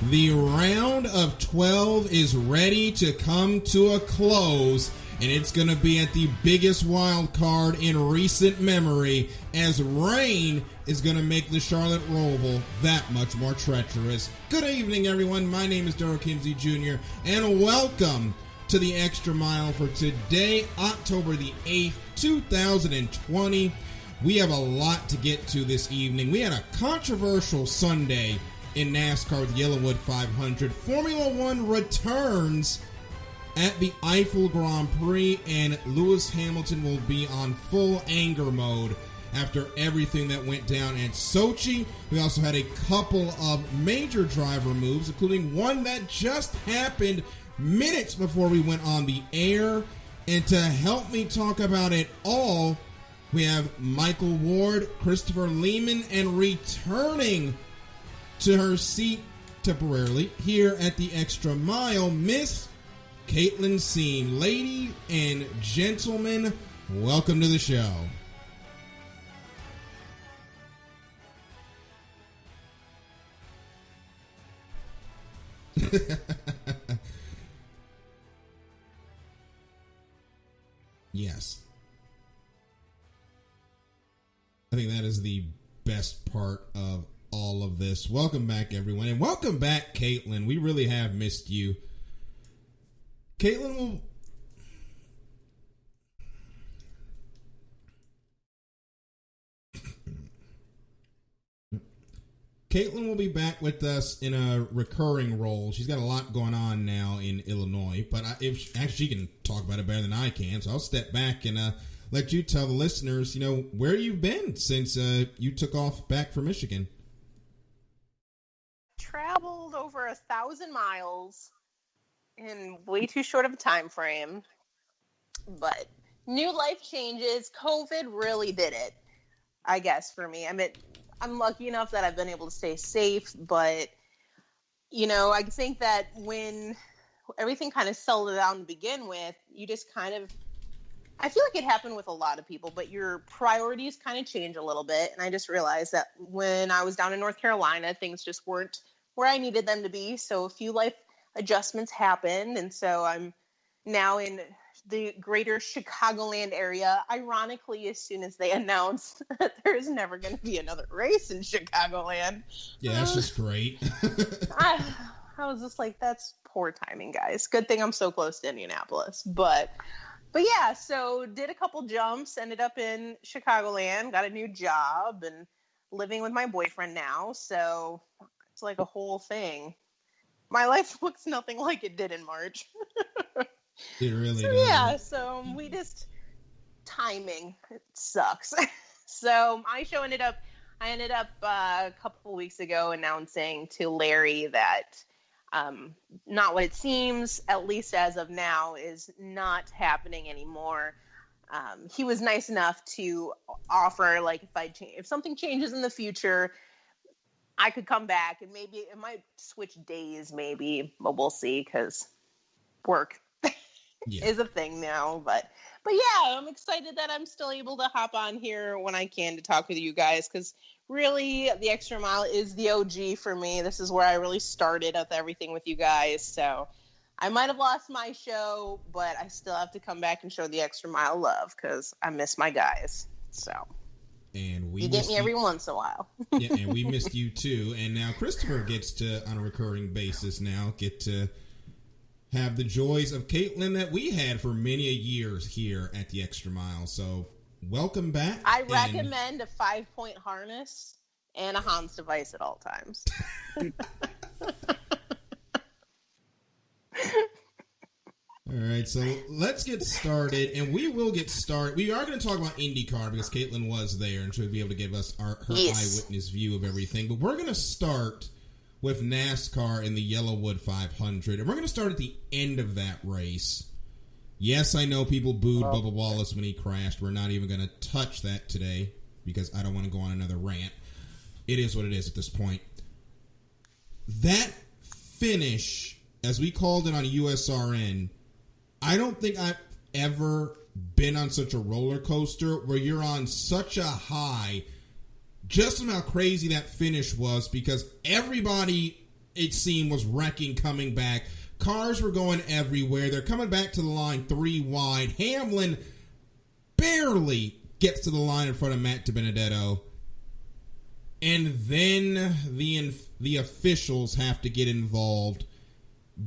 The round of 12 is ready to come to a close, and it's going to be at the biggest wild card in recent memory, as rain is going to make the Charlotte Roval that much more treacherous. Good evening, everyone. My name is Daryl Kinsey Jr., and welcome to the Extra Mile for today, October the 8th, 2020. We have a lot to get to this evening. We had a controversial Sunday in NASCAR with Yellawood 500. Formula One returns at the Eiffel Grand Prix, and Lewis Hamilton will be on full anger mode after everything that went down at Sochi. We also had a couple of major driver moves, including one that just happened minutes before we went on the air. And to help me talk about it all, we have Michael Ward, Christopher Lehman, and returning to her seat temporarily here at the Extra Mile, Miss Caitlin Seen. Ladies and gentlemen, welcome to the show. Yes. I think that is the best part of all of this. Welcome back, everyone, and welcome back, Caitlin. We really have missed you. Caitlin will be back with us in a recurring role. She's got a lot going on now in Illinois, but if she can talk about it better than I can, so I'll step back and let you tell the listeners, where you've been since you took off back from Michigan. Traveled over 1,000 miles in way too short of a time frame, but new life changes. COVID really did it, I guess, for me. I mean, I'm lucky enough that I've been able to stay safe, but I think that when everything kind of settled down to begin with, you just kind of, I feel like it happened with a lot of people, but your priorities kind of change a little bit. And I just realized that when I was down in North Carolina, things just weren't where I needed them to be. So a few life adjustments happened. And so I'm now in the greater Chicagoland area. Ironically, as soon as they announced that there's never going to be another race in Chicagoland. Yeah, that's just great. I was just like, that's poor timing, guys. Good thing I'm so close to Indianapolis. But yeah, so did a couple jumps, ended up in Chicagoland, got a new job, and living with my boyfriend now. So it's like a whole thing. My life looks nothing like it did in March. It really does. Yeah, so we just, timing, it sucks. So I ended up a couple weeks ago announcing to Larry that not what it seems, at least as of now, is not happening anymore. He was nice enough to offer, like, if something changes in the future, I could come back, and maybe it might switch days, maybe, but we'll see, because work is a thing now. But yeah, I'm excited that I'm still able to hop on here when I can to talk with you guys, because really, the Extra Mile is the OG for me. This is where I really started with everything with you guys. So I might have lost my show, but I still have to come back and show the Extra Mile love, because I miss my guys. So. And you get me every once in a while. Yeah, and we missed you too. And now Christopher gets to, on a recurring basis now, get to have the joys of Caitlin that we had for many years here at the Extra Mile. So welcome back. I recommend a 5-point harness and a Hans device at all times. All right, so let's get started, and we will get started. We are going to talk about IndyCar because Caitlin was there, and she'll be able to give us her eyewitness view of everything. But we're going to start with NASCAR in the Yellawood 500, and we're going to start at the end of that race. Yes, I know people booed Bubba Wallace when he crashed. We're not even going to touch that today because I don't want to go on another rant. It is what it is at this point. That finish, as we called it on USRN, I don't think I've ever been on such a roller coaster where you're on such a high, just on how crazy that finish was, because everybody it seemed, was wrecking coming back. Cars were going everywhere. They're coming back to the line 3 wide. Hamlin barely gets to the line in front of Matt DiBenedetto. And then the officials have to get involved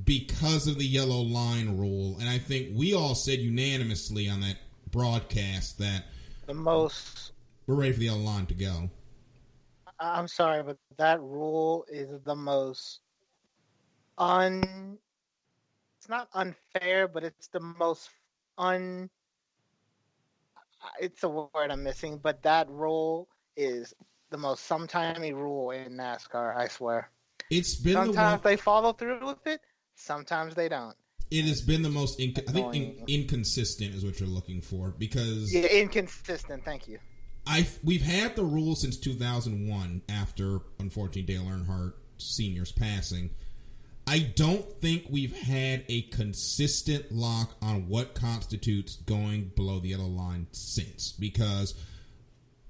because of the yellow line rule. And I think we all said unanimously on that broadcast that we're ready for the yellow line to go. I'm sorry, but that rule is the most it's not unfair, but it's the most it's a word I'm missing, but that rule is the most sometimey rule in NASCAR, I swear. It's been sometimes they follow through with it, sometimes they don't. It has been the most inconsistent is what you're looking for, because inconsistent. Thank you. We've had the rule since 2001 after, unfortunately, Dale Earnhardt Sr.'s passing. I don't think we've had a consistent lock on what constitutes going below the yellow line since, because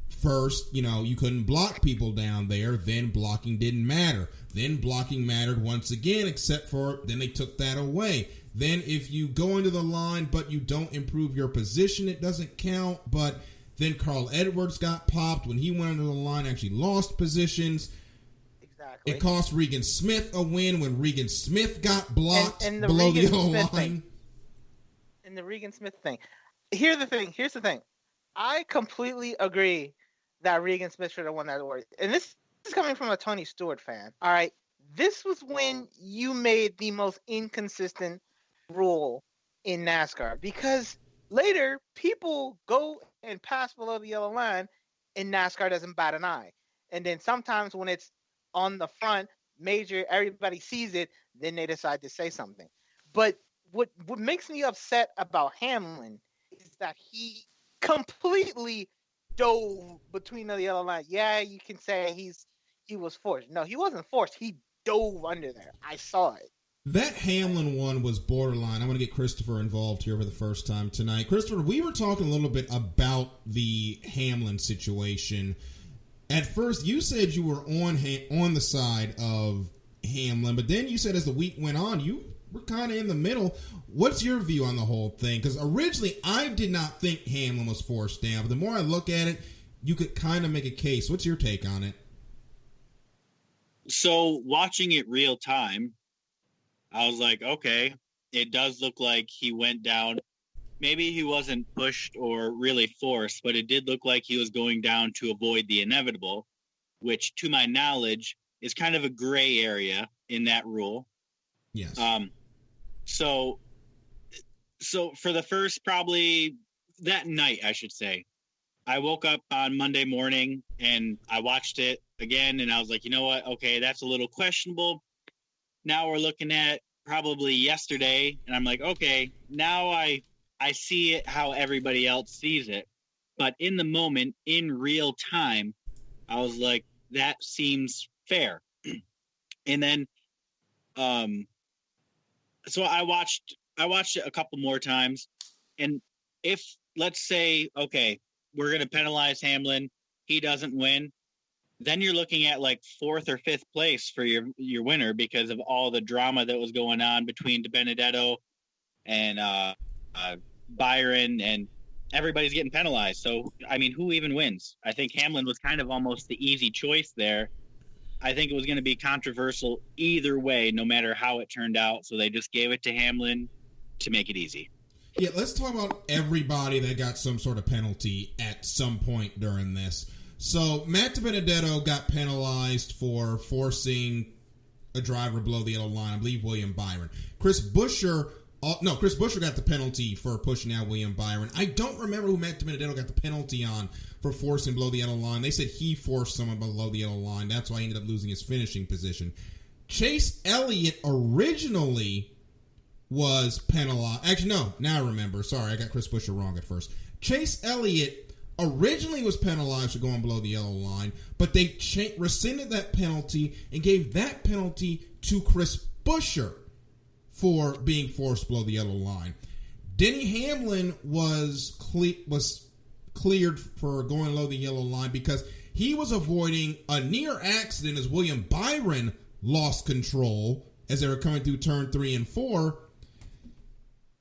first, you couldn't block people down there, then blocking didn't matter. Then blocking mattered once again, except for then they took that away. Then if you go into the line but you don't improve your position, it doesn't count. But then Carl Edwards got popped when he went under the line, actually lost positions. Exactly. It cost Regan Smith a win when Regan Smith got blocked below the yellow line. And the Regan Smith thing. Here's the thing. I completely agree that Regan Smith should have won that award. And this is coming from a Tony Stewart fan. All right. This was when you made the most inconsistent rule in NASCAR, because later people go and pass below the yellow line and NASCAR doesn't bat an eye. And then sometimes when it's on the front, major, everybody sees it, then they decide to say something. But what makes me upset about Hamlin is that he completely dove between the yellow line. Yeah, you can say he was forced. No, he wasn't forced. He dove under there. I saw it. That Hamlin one was borderline. I'm going to get Christopher involved here for the first time tonight. Christopher, we were talking a little bit about the Hamlin situation. At first, you said you were on the side of Hamlin, but then you said as the week went on, you were kind of in the middle. What's your view on the whole thing? Because originally, I did not think Hamlin was forced down, but the more I look at it, you could kind of make a case. What's your take on it? So, watching it real time, I was like, okay, it does look like he went down. Maybe he wasn't pushed or really forced, but it did look like he was going down to avoid the inevitable, which, to my knowledge, is kind of a gray area in that rule. Yes. So for the first, probably that night, I should say, I woke up on Monday morning and I watched it again, and I was like, you know what? Okay, that's a little questionable. Now we're looking at probably yesterday, and I'm like, okay, now I see it how everybody else sees it. But in the moment, in real time, I was like, that seems fair. And then, so I watched it a couple more times. And if, let's say, okay, we're going to penalize Hamlin, he doesn't win, then you're looking at like 4th or 5th place for your winner because of all the drama that was going on between DiBenedetto and Byron, and everybody's getting penalized. So, I mean, who even wins? I think Hamlin was kind of almost the easy choice there. I think it was going to be controversial either way, no matter how it turned out. So they just gave it to Hamlin to make it easy. Yeah, let's talk about everybody that got some sort of penalty at some point during this. So Matt DiBenedetto got penalized for forcing a driver below the yellow line. I believe William Byron. Chris Buescher got the penalty for pushing out William Byron. I don't remember who Matt DiBenedetto got the penalty on for forcing below the yellow line. They said he forced someone below the yellow line. That's why he ended up losing his finishing position. Chase Elliott originally was penalized. Actually, no. Now I remember. Sorry, I got Chris Buescher wrong at first. Chase Elliott originally was penalized for going below the yellow line, but they rescinded that penalty and gave that penalty to Chris Buescher for being forced below the yellow line. Denny Hamlin was cleared for going below the yellow line because he was avoiding a near accident as William Byron lost control as they were coming through turn 3 and 4.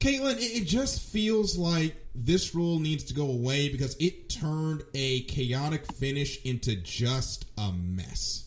Caitlin, it just feels like this rule needs to go away because it turned a chaotic finish into just a mess.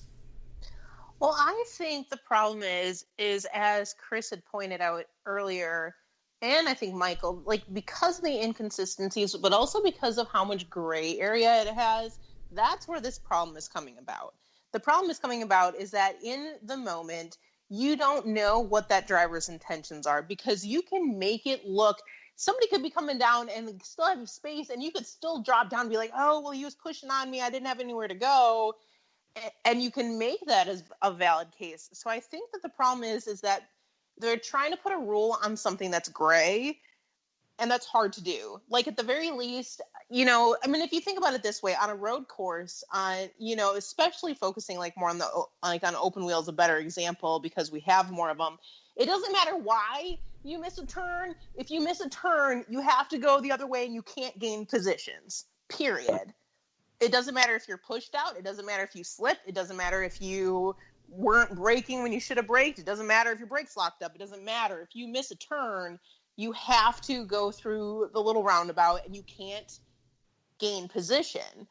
Well, I think the problem is as Chris had pointed out earlier, and I think Michael, like, because of the inconsistencies, but also because of how much gray area it has, that's where this problem is coming about. The problem is coming about is that in the moment, you don't know what that driver's intentions are because you can make it look, somebody could be coming down and still have space and you could still drop down and be like, oh, well, he was pushing on me. I didn't have anywhere to go. And you can make that as a valid case. So I think that the problem is that they're trying to put a rule on something that's gray, and that's hard to do. Like, at the very least, you know, I mean, if you think about it this way, on a road course, you know, especially focusing like more on on open wheel is a better example because we have more of them. It doesn't matter why you miss a turn. If you miss a turn, you have to go the other way and you can't gain positions, period. It doesn't matter if you're pushed out. It doesn't matter if you slip. It doesn't matter if you weren't braking when you should have braked. It doesn't matter if your brakes locked up. It doesn't matter. If you miss a turn, you have to go through the little roundabout and you can't gain position.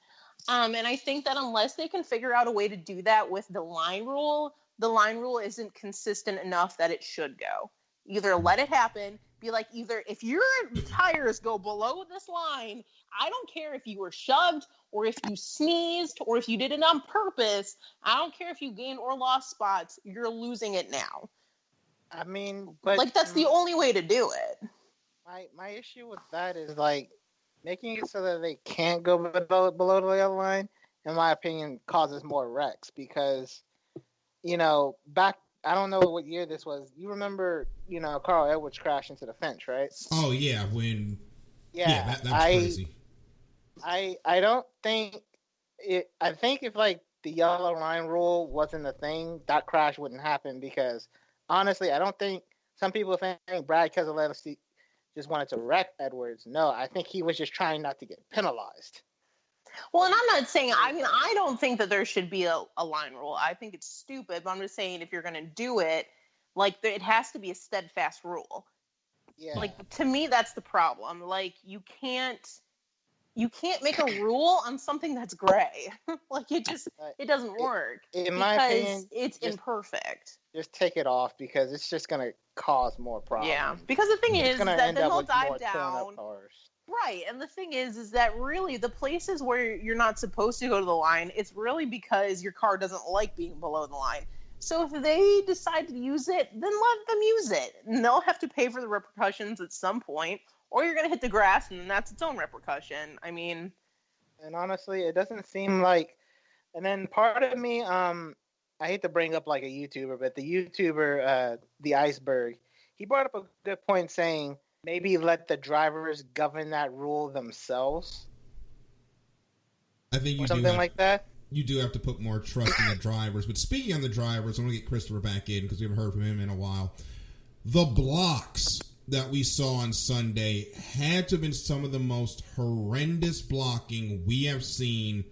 And I think that unless they can figure out a way to do that with the line rule isn't consistent enough that it should go. Either let it happen, be like, either if your tires go below this line, I don't care if you were shoved or if you sneezed or if you did it on purpose. I don't care if you gained or lost spots. You're losing it now. I mean, but like, that's the only way to do it. My issue with that is like making it so that they can't go below the yellow line, in my opinion, causes more wrecks because, you know, back, I don't know what year this was. You remember, you know, Carl Edwards crashed into the fence, right? Oh, yeah, that's crazy. I don't think it. I think if like the yellow line rule wasn't a thing, that crash wouldn't happen because honestly, I don't think some people think Brad Keselowski just wanted to wreck Edwards. No, I think he was just trying not to get penalized. Well, and I'm not saying, I mean, I don't think that there should be a line rule. I think it's stupid, but I'm just saying if you're going to do it, like, it has to be a steadfast rule. Yeah. Like, to me, that's the problem. Like, you can't make a rule on something that's gray. Like, it doesn't work. In my opinion, it's imperfect. Just take it off because it's just going to cause more problems. Yeah, because the thing is that then he'll dive down. Cars. Right, and the thing is that really the places where you're not supposed to go to the line, it's really because your car doesn't like being below the line. So if they decide to use it, then let them use it. And they'll have to pay for the repercussions at some point, or you're going to hit the grass, and then that's its own repercussion. I mean... And honestly, it doesn't seem like... And then part of me, I hate to bring up like a YouTuber, but the YouTuber, The Iceberg, he brought up a good point saying... Maybe let the drivers govern that rule themselves. I think you something like that. You do have to put more trust in the drivers. But speaking of the drivers, I'm going to get Christopher back in because we haven't heard from him in a while. The blocks that we saw on Sunday had to have been some of the most horrendous blocking we have seen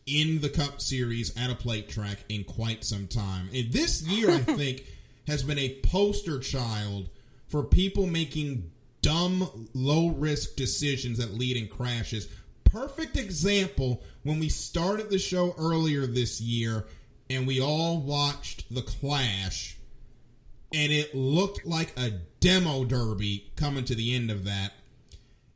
in the Cup Series at a plate track in quite some time. And this year, I think, has been a poster child for people making dumb, low-risk decisions that lead in crashes. Perfect example when we started the show earlier this year and we all watched the Clash and it looked like a demo derby coming to the end of that.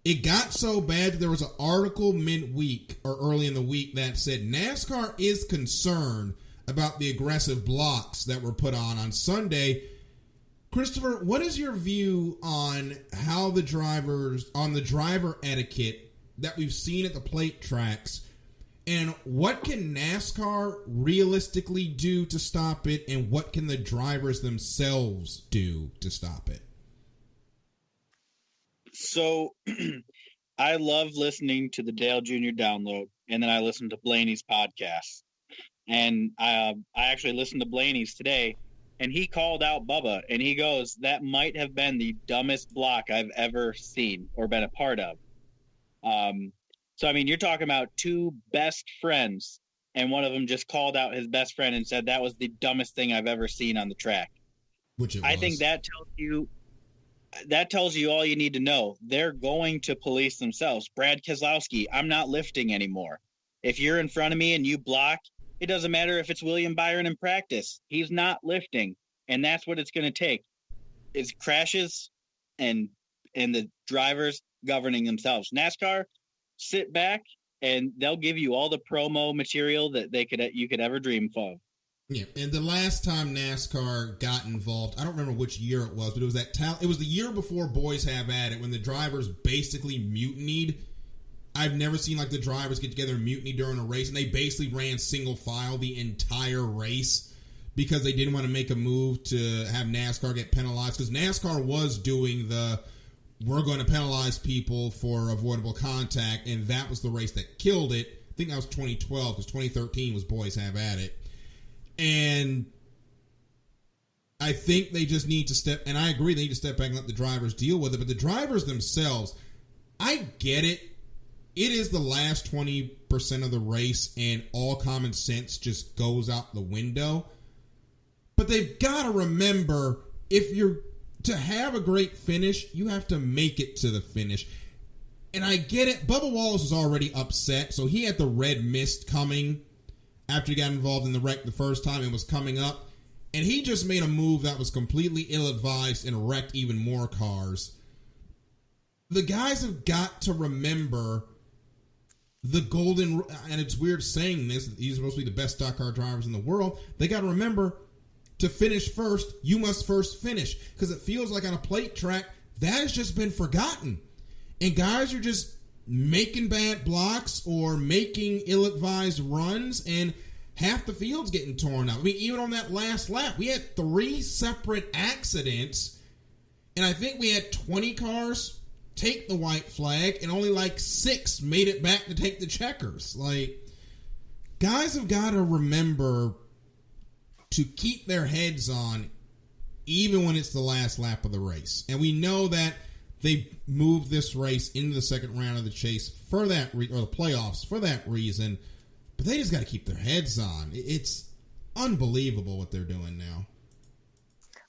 It got so bad that there was an article midweek or early in the week that said NASCAR is concerned about the aggressive blocks that were put on Sunday. Christopher, what is your view on how the driver etiquette that we've seen at the plate tracks, and what can NASCAR realistically do to stop it, and what can the drivers themselves do to stop it? So I love listening to the Dale Jr. download, and then I listen to Blaney's podcast. And I actually listened to Blaney's today, and he called out Bubba, and he goes, that might have been the dumbest block I've ever seen or been a part of. So, I mean, you're talking about two best friends and one of them just called out his best friend and said that was the dumbest thing I've ever seen on the track. Which it was. I think that tells you all you need to know. They're going to police themselves. Brad Keselowski, I'm not lifting anymore. If you're in front of me and you block, it doesn't matter if it's William Byron in practice. He's not lifting, and that's what it's going to take. It's crashes and the drivers governing themselves. NASCAR, sit back, and they'll give you all the promo material that you could ever dream of. Yeah, and the last time NASCAR got involved, I don't remember which year it was, but it was it was the year before Boys Have At It, when the drivers basically mutinied. I've never seen like the drivers get together and mutiny during a race, and they basically ran single file the entire race because they didn't want to make a move to have NASCAR get penalized, because NASCAR was doing we're going to penalize people for avoidable contact, and that was the race that killed it. I think that was 2012, because 2013 was Boys Have At It. And I think they just need to and I agree, they need to step back and let the drivers deal with it, but the drivers themselves, I get it. It is the last 20% of the race, and all common sense just goes out the window. But they've got to remember, to have a great finish, you have to make it to the finish. And I get it. Bubba Wallace was already upset, so he had the red mist coming after he got involved in the wreck the first time and was coming up. And he just made a move that was completely ill-advised and wrecked even more cars. The guys have got to remember the golden, and it's weird saying this, these are supposed to be the best stock car drivers in the world. They got to remember, to finish first, you must first finish. Because it feels like on a plate track, that has just been forgotten. And guys are just making bad blocks or making ill-advised runs, and half the field's getting torn up. I mean, even on that last lap, we had 3 separate accidents, and I think we had 20 cars take the white flag, and only like 6 made it back to take the checkers. Like, guys have got to remember to keep their heads on even when it's the last lap of the race. And we know that they moved this race into the second round of the chase for that or the playoffs for that reason, but they just got to keep their heads on. It's unbelievable what they're doing now.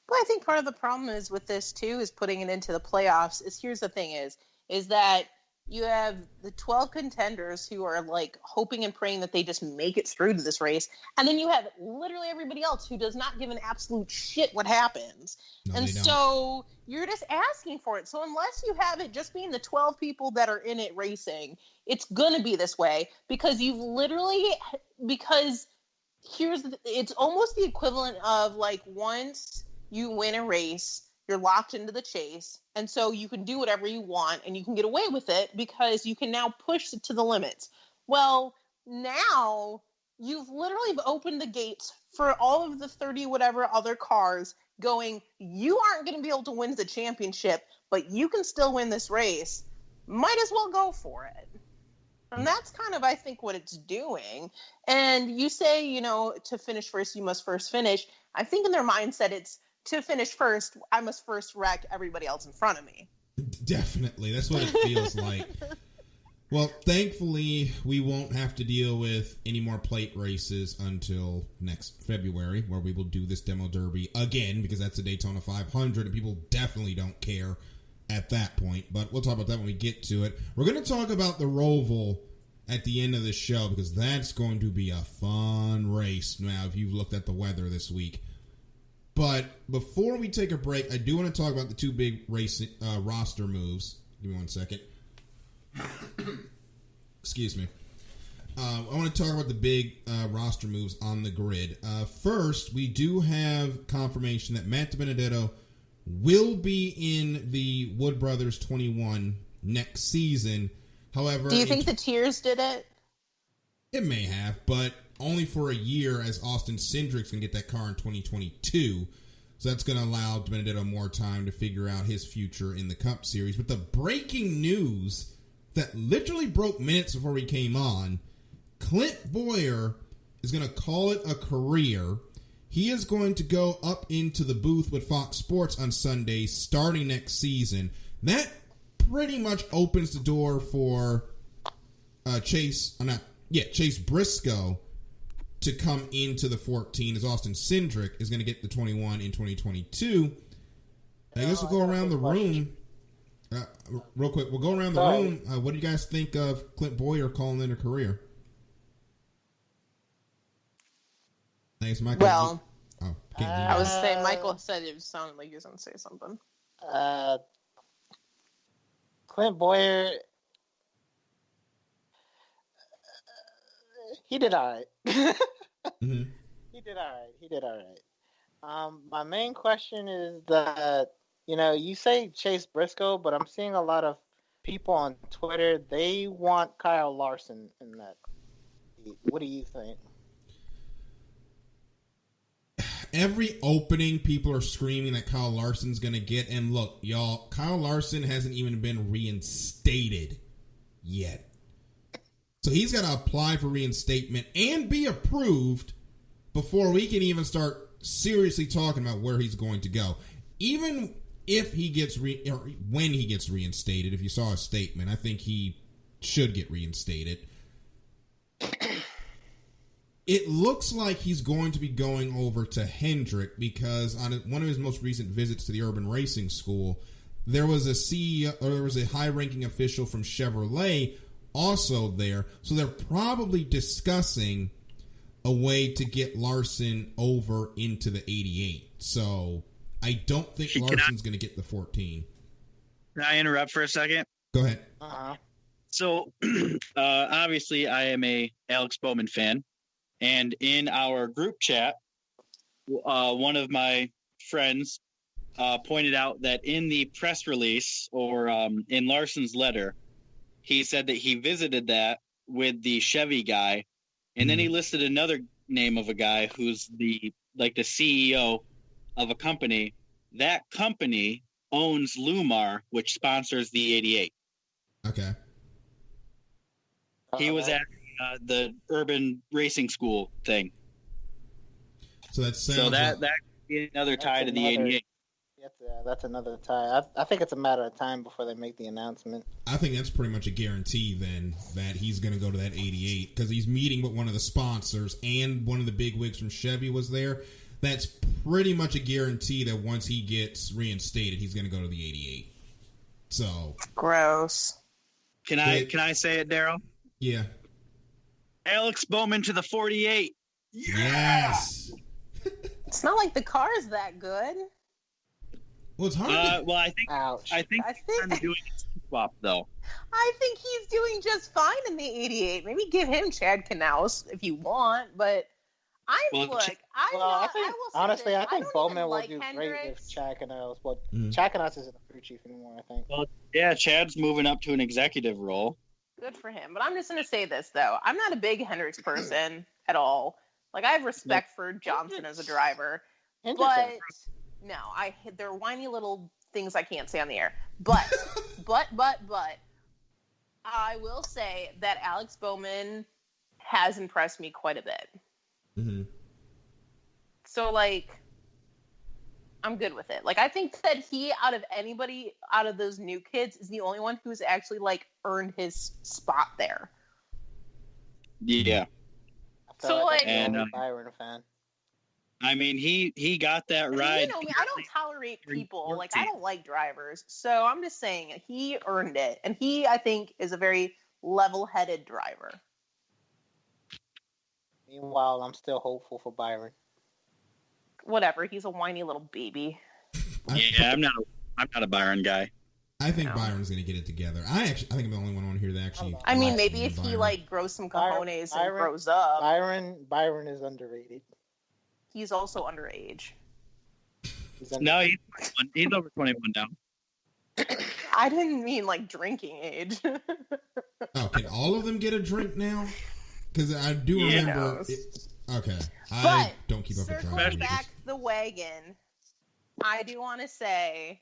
Well, I think part of the problem is with this too is putting it into the playoffs. Here's the thing is that you have the 12 contenders who are like hoping and praying that they just make it through to this race, and then you have literally everybody else who does not give an absolute shit what happens. No, and so you're just asking for it. So unless you have it just being the 12 people that are in it racing, it's gonna be this way because it's almost the equivalent of like once you win a race, you're locked into the chase, and so you can do whatever you want, and you can get away with it because you can now push it to the limits. Well, now you've literally opened the gates for all of the 30 whatever other cars going, you aren't going to be able to win the championship, but you can still win this race. Might as well go for it. And that's kind of, I think, what it's doing. And you say, to finish first, you must first finish. I think in their mindset, it's, to finish first, I must first wreck everybody else in front of me. Definitely. That's what it feels like. Well, thankfully, we won't have to deal with any more plate races until next February, where we will do this demo derby again, because that's a Daytona 500, and people definitely don't care at that point. But we'll talk about that when we get to it. We're going to talk about the Roval at the end of the show, because that's going to be a fun race now if you've looked at the weather this week. But before we take a break, I do want to talk about the 2 big race roster moves. Give me 1 second. Excuse me. I want to talk about the big roster moves on the grid. First, we do have confirmation that Matt DiBenedetto will be in the Wood Brothers 21 next season. However, do you think the Tiers did it? It may have, but only for a year, as Austin Cindric's going to get that car in 2022. So that's going to allow DiBenedetto more time to figure out his future in the Cup Series. But the breaking news that literally broke minutes before we came on, Clint Bowyer is going to call it a career. He is going to go up into the booth with Fox Sports on Sundays starting next season. That pretty much opens the door for Chase Briscoe to come into the 14 as Austin Cindric is going to get the 21 in 2022. I guess we'll go around the room. Real quick, we'll go around the room. What do you guys think of Clint Bowyer calling in a career? Thanks, Michael. Well, I was saying Michael said it sounded like he was going to say something. Clint Bowyer, he did all right. Mm-hmm. He did all right. My main question is that, you say Chase Briscoe, but I'm seeing a lot of people on Twitter, they want Kyle Larson in that. What do you think? Every opening, people are screaming that Kyle Larson's going to get. And look, y'all, Kyle Larson hasn't even been reinstated yet. So he's got to apply for reinstatement and be approved before we can even start seriously talking about where he's going to go. Even if he gets when he gets reinstated, if you saw a statement, I think he should get reinstated. It looks like he's going to be going over to Hendrick because on one of his most recent visits to the Urban Racing School, there was a CEO, or there was a high-ranking official from Chevrolet also there. So they're probably discussing a way to get Larson over into the 88. So I don't think Larson's going to get the 14. Can I interrupt for a second? Go ahead. So obviously I am a Alex Bowman fan. And in our group chat, one of my friends pointed out that in the press release or in Larson's letter, he said that he visited that with the Chevy guy. And then he listed another name of a guy who's the CEO of a company. That company owns Lumar, which sponsors the 88. Okay. He was at the Urban Racing School thing. So that could be another tie to the 88. That's another tie. I think it's a matter of time before they make the announcement. I think that's pretty much a guarantee then that he's going to go to that 88 because he's meeting with one of the sponsors and one of the big wigs from Chevy was there. That's pretty much a guarantee that once he gets reinstated, he's going to go to the 88. So gross. Can I say it, Daryl? Yeah. Alex Bowman to the 48. Yes. It's not like the car is that good. Well, it's hard. Well, I think he's doing a swap though. I think he's doing just fine in the 88. Maybe give him Chad Knaus if you want, but I think Bowman will do great with Chad Knaus. But Chad Knaus isn't a crew chief anymore, I think. Well, yeah, Chad's moving up to an executive role. Good for him. But I'm just going to say this, though. I'm not a big Hendricks person at all. Like, I have respect for Johnson as a driver. But, no, they're whiny little things I can't say on the air. But, but, I will say that Alex Bowman has impressed me quite a bit. Mm-hmm. So, like, I'm good with it. Like, I think that he, out of those new kids, is the only one who's actually, like, earned his spot there. Yeah. So, I'm a Byron fan. I mean, he got that ride. You know me, I don't tolerate people. Like, I don't like drivers. So, I'm just saying, he earned it. And he, I think, is a very level-headed driver. Meanwhile, I'm still hopeful for Byron. Whatever, he's a whiny little baby. Yeah, I'm not a Byron guy. I think Byron's going to get it together. I think I'm the only one on here that actually. I mean, maybe if he like grows some cojones and grows up. Byron is underrated. He's also underage. No, he's over 21 now. I didn't mean like drinking age. Oh, can all of them get a drink now? Because I do remember. Okay, I don't keep up with driving. Circling back the wagon, I do want to say,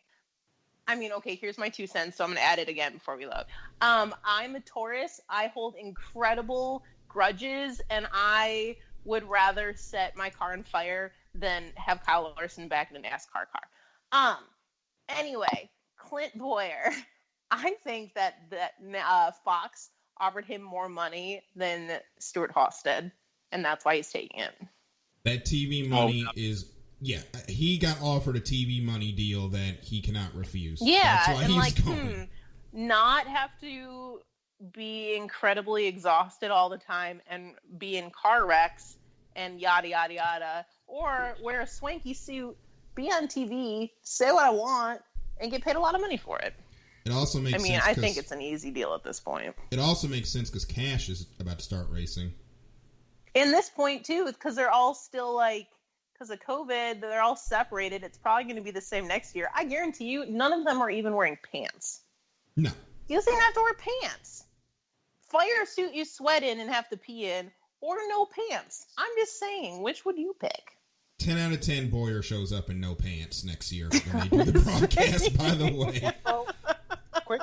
I mean, okay, here's my 2 cents, so I'm going to add it again before we load. I'm a Taurus. I hold incredible grudges, and I would rather set my car on fire than have Kyle Larson back in a NASCAR car. Anyway, Clint Bowyer, I think that Fox offered him more money than Stuart Haas did. and that's why he's taking it. That TV money is, he got offered a TV money deal that he cannot refuse. Yeah, that's why and he's going. Not have to be incredibly exhausted all the time and be in car wrecks and yada, yada, yada, or wear a swanky suit, be on TV, say what I want, and get paid a lot of money for it. It also makes sense. I think it's an easy deal at this point. It also makes sense because Cash is about to start racing. In this point, too, because they're all still, because of COVID, they're all separated. It's probably going to be the same next year. I guarantee you, none of them are even wearing pants. No. You don't even have to wear pants. Fire a suit you sweat in and have to pee in, or no pants. I'm just saying, which would you pick? 10 out of 10 Bowyer shows up in no pants next year when they do the broadcast, by the way. Oh, quick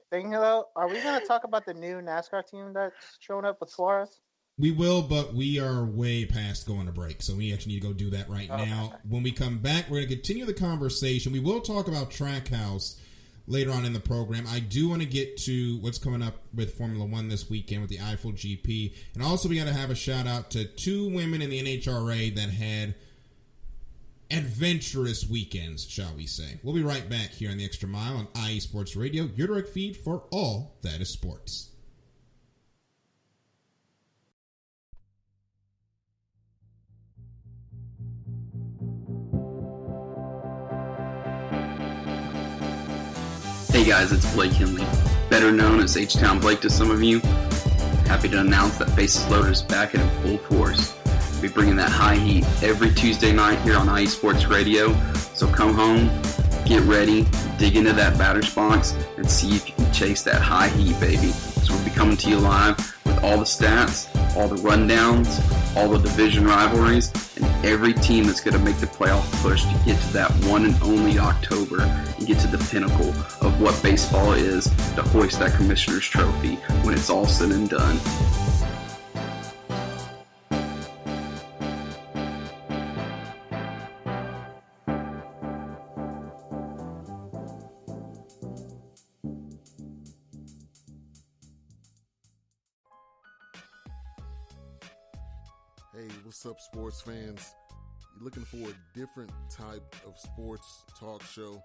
thing, though. Are we going to talk about the new NASCAR team that's showing up with Suarez? We will, but we are way past going to break, so we actually need to go do that right now. When we come back, we're going to continue the conversation. We will talk about Trackhouse later on in the program. I do want to get to what's coming up with Formula One this weekend with the Eiffel GP, and also we got to have a shout out to 2 women in the NHRA that had adventurous weekends, shall we say. We'll be right back here on the Extra Mile on IE Sports Radio, your direct feed for all that is sports. Hey guys, it's Blake Henley, better known as H-Town Blake to some of you. Happy to announce that Bases Loaded is back in full force. We'll be bringing that high heat every Tuesday night here on IE Sports Radio. So come home, get ready, dig into that batter's box, and see if you can chase that high heat, baby. So we'll be coming to you live with all the stats, all the rundowns, all the division rivalries, and every team that's going to make the playoff push to get to that one and only October and get to the pinnacle of what baseball is, to hoist that Commissioner's Trophy when it's all said and done. Hey, what's up, sports fans? You're looking for a different type of sports talk show,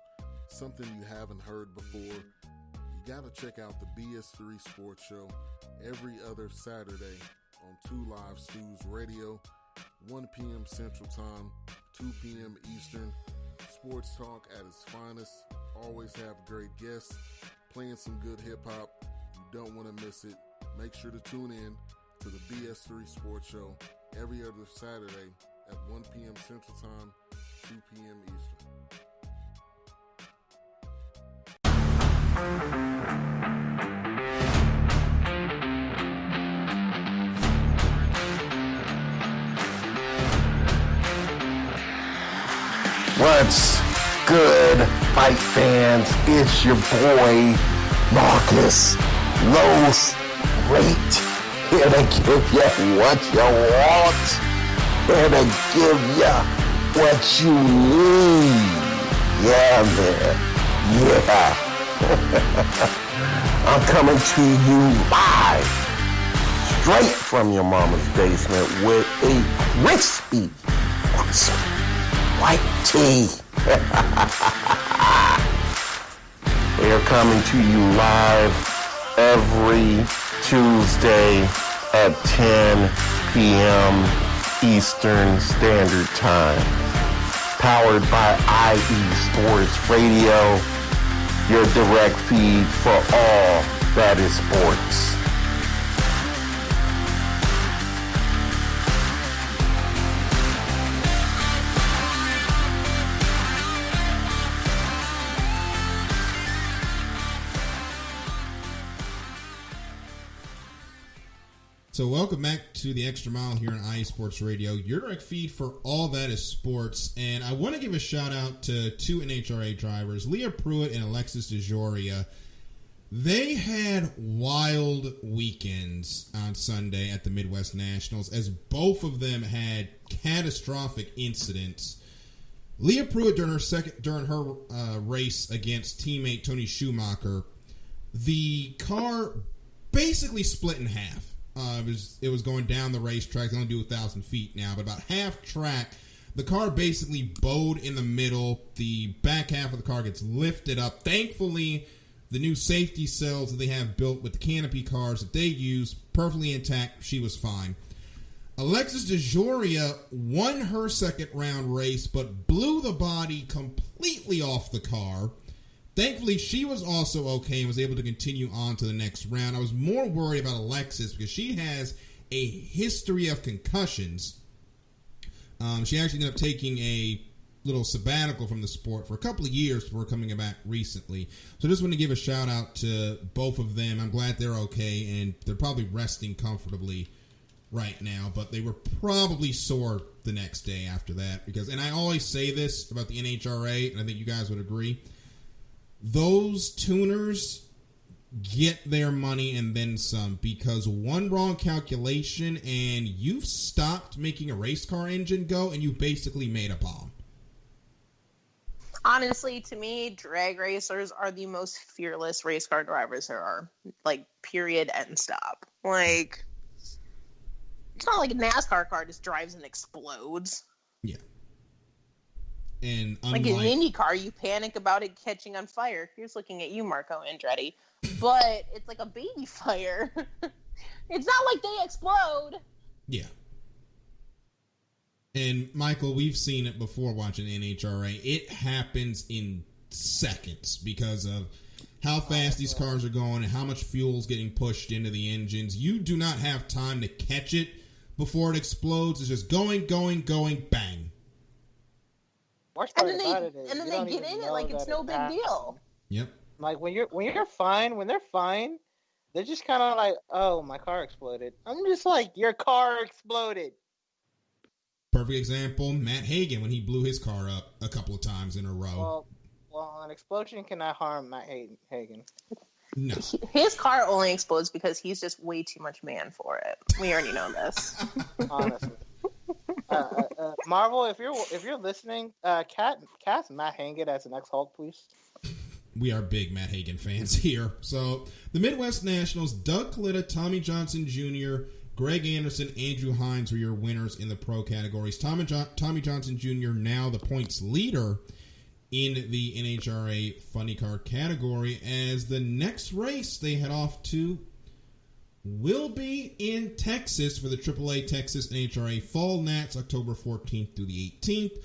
something you haven't heard before? You gotta check out the BS3 Sports Show every other Saturday on 2 Live Stews Radio, 1 p.m. Central Time, 2 p.m. Eastern. Sports talk at its finest. Always have great guests, playing some good hip-hop. You don't want to miss it. Make sure to tune in to the BS3 Sports Show every other Saturday at 1 p.m. Central Time, 2 p.m. Eastern. What's good, fight fans? It's your boy, Marcus Los Rate. Here to give you what you want. Here to give you what you need. Yeah, man. Yeah. I'm coming to you live, straight from your mama's basement with a crispy white tea. They're coming to you live every Tuesday at 10 p.m. Eastern Standard Time. Powered by IE Sports Radio, your direct feed for all that is sports. So welcome back to the Extra Mile here on IE Sports Radio, your direct feed for all that is sports. And I want to give a shout out to 2 NHRA drivers, Leah Pruitt and Alexis DeJoria. They had wild weekends on Sunday at the Midwest Nationals, as both of them had catastrophic incidents. Leah Pruitt, during her race against teammate Tony Schumacher, the car basically split in half. It was going down the racetrack. They only do 1,000 feet now, but about half track, the car basically bowed in the middle. The back half of the car gets lifted up. Thankfully, the new safety cells that they have built with the canopy cars that they use, perfectly intact. She was fine. Alexis DeJoria won her second round race, but blew the body completely off the car. Thankfully, she was also okay and was able to continue on to the next round. I was more worried about Alexis because she has a history of concussions. She actually ended up taking a little sabbatical from the sport for a couple of years before coming back recently. So I just want to give a shout out to both of them. I'm glad they're okay, and they're probably resting comfortably right now, but they were probably sore the next day after that. And I always say this about the NHRA, and I think you guys would agree, those tuners get their money and then some, because one wrong calculation and you've stopped making a race car engine go and you basically made a bomb. Honestly, to me, drag racers are the most fearless race car drivers there are. Like, period, end stop. Like, it's not like a NASCAR car just drives and explodes. Yeah. And like in an Indy car, you panic about it catching on fire. Here's looking at you, Marco Andretti. But it's like a baby fire. It's not like they explode. Yeah. And Michael, we've seen it before watching NHRA. It happens in seconds because of how fast these cars are going and how much fuel is getting pushed into the engines. You do not have time to catch it before it explodes. It's just going, bang. And then they get in it like it's no big deal. Yep. Like when they're fine, they're just kind of like, oh, my car exploded. I'm just like, your car exploded. Perfect example, Matt Hagan when he blew his car up a couple of times in a row. Well, an explosion cannot harm Matt Hagan. No. His car only explodes because he's just way too much man for it. We already know this. Honestly. Marvel, if you're listening, cast Matt Hagan as an ex-Hulk, please. We are big Matt Hagan fans here. So, the Midwest Nationals, Doug Coletta, Tommy Johnson Jr., Greg Anderson, Andrew Hines were your winners in the pro categories. Tommy Johnson Jr. now the points leader in the NHRA Funny Car category, as the next race they head off to will be in Texas for the AAA Texas NHRA Fall Nats, October 14th through the 18th.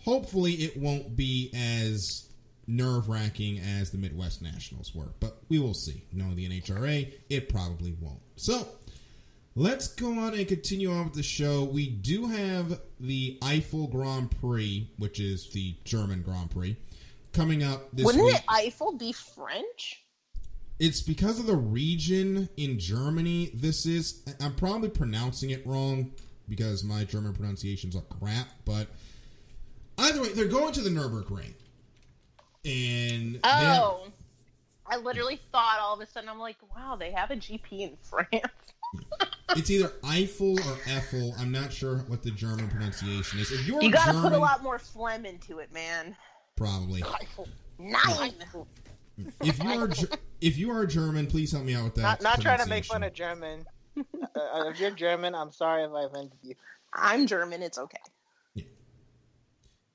Hopefully it won't be as nerve-wracking as the Midwest Nationals were, but we will see. Knowing the NHRA, it probably won't. So, let's go on and continue on with the show. We do have the Eiffel Grand Prix, which is the German Grand Prix, coming up this week. Wouldn't Eiffel be French? It's because of the region in Germany. I'm probably pronouncing it wrong because my German pronunciations are crap, but either way, they're going to the Nürburgring. And I literally thought all of a sudden, I'm like, wow, they have a GP in France. It's either Eiffel or Eiffel. I'm not sure what the German pronunciation is. If you gotta put a lot more phlegm into it, man. Probably. Eiffel. 9. If you are German, please help me out with that. Not trying to make fun of German. If you're German, I'm sorry if I offended you. I'm German. It's okay. Yeah.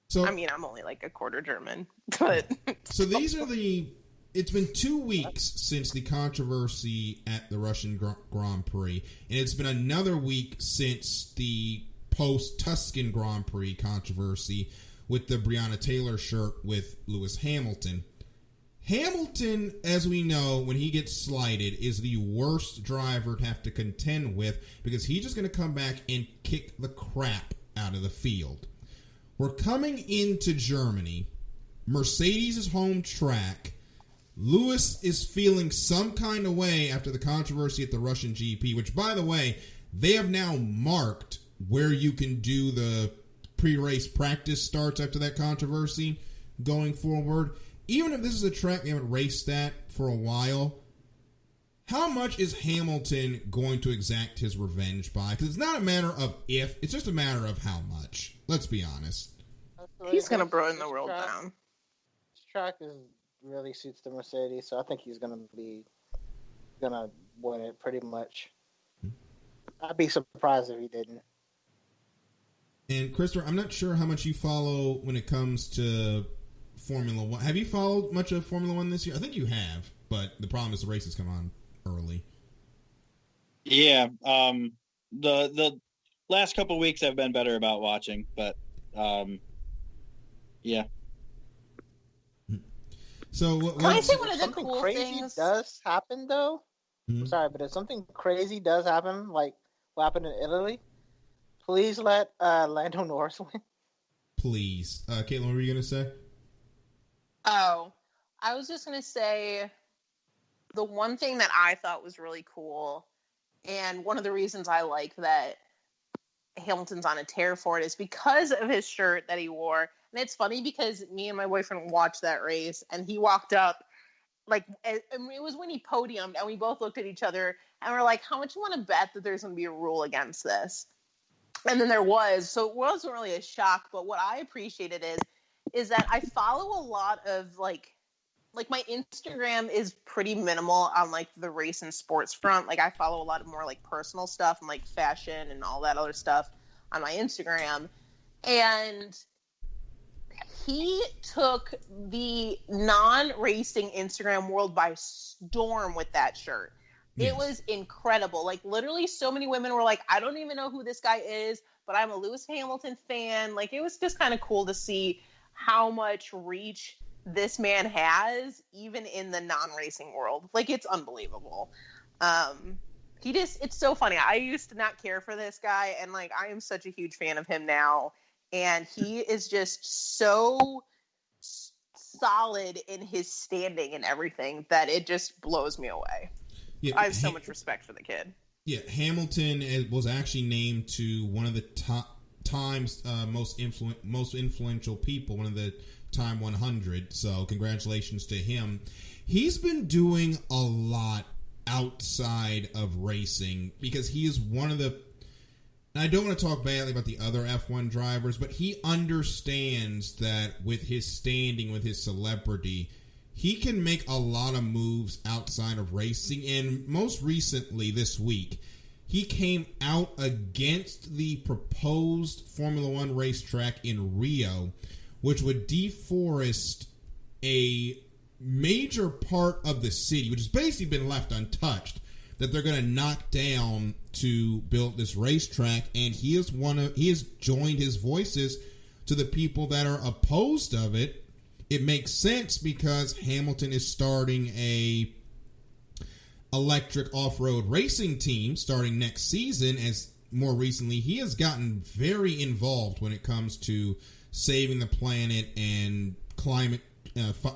So I mean, I'm only like a quarter German, but so these are It's been 2 weeks since the controversy at the Russian Grand Prix, and it's been another week since the post-Tuscan Grand Prix controversy with the Breonna Taylor shirt with Lewis Hamilton. Hamilton, as we know, when he gets slighted, is the worst driver to have to contend with because he's just going to come back and kick the crap out of the field. We're coming into Germany. Mercedes' home track. Lewis is feeling some kind of way after the controversy at the Russian GP, which, by the way, they have now marked where you can do the pre-race practice starts after that controversy going forward. Even if this is a track they haven't raced at for a while, how much is Hamilton going to exact his revenge by? Because it's not a matter of if, it's just a matter of how much. Let's be honest. He's going to burn the world down. This track really suits the Mercedes, so I think he's gonna win it pretty much. I'd be surprised if he didn't. And Christopher, I'm not sure how much you follow when it comes to Formula One. Have you followed much of Formula One this year? I think you have, but the problem is the races come on early. Yeah, the last couple of weeks I've been better about watching, but yeah. So Can I say one of the something cool crazy things? does happen though? Mhm. I'm sorry, but if something crazy does happen, like what happened in Italy, please let Lando Norris win. Please. Caitlin, what were you going to say? Oh, I was just going to say the one thing that I thought was really cool, and one of the reasons I like that Hamilton's on a tear for it is because of his shirt that he wore. And it's funny because me and my boyfriend watched that race, and he walked up, like, it was when he podiumed, and we both looked at each other, and we're like, how much you want to bet that there's going to be a rule against this? And then there was, so it wasn't really a shock, but what I appreciated is that I follow a lot of, like my Instagram is pretty minimal on, like, the race and sports front. Like, I follow a lot of more, like, personal stuff and, like, fashion and all that other stuff on my Instagram. And he took the non-racing Instagram world by storm with that shirt. Yes. It was incredible. Like, literally so many women were like, I don't even know who this guy is, but I'm a Lewis Hamilton fan. Like, it was just kind of cool to see how much reach this man has, even in the non-racing world. Like, it's unbelievable. It's so funny. I used to not care for this guy, and, like, I am such a huge fan of him now. And he is just so solid in his standing and everything that it just blows me away. Yeah, I have so much respect for the kid. Yeah, Hamilton was actually named to one of the Time's most influential people, one of the Time 100. So congratulations to him. He's been doing a lot outside of racing because he is one of the. And I don't want to talk badly about the other F1 drivers, but he understands that with his standing, with his celebrity, he can make a lot of moves outside of racing. And most recently this week, he came out against the proposed Formula One racetrack in Rio, which would deforest a major part of the city, which has basically been left untouched, that they're going to knock down to build this racetrack. And he has joined his voices to the people that are opposed of it. It makes sense because Hamilton is starting a electric off-road racing team starting next season. As more recently, he has gotten very involved when it comes to saving the planet and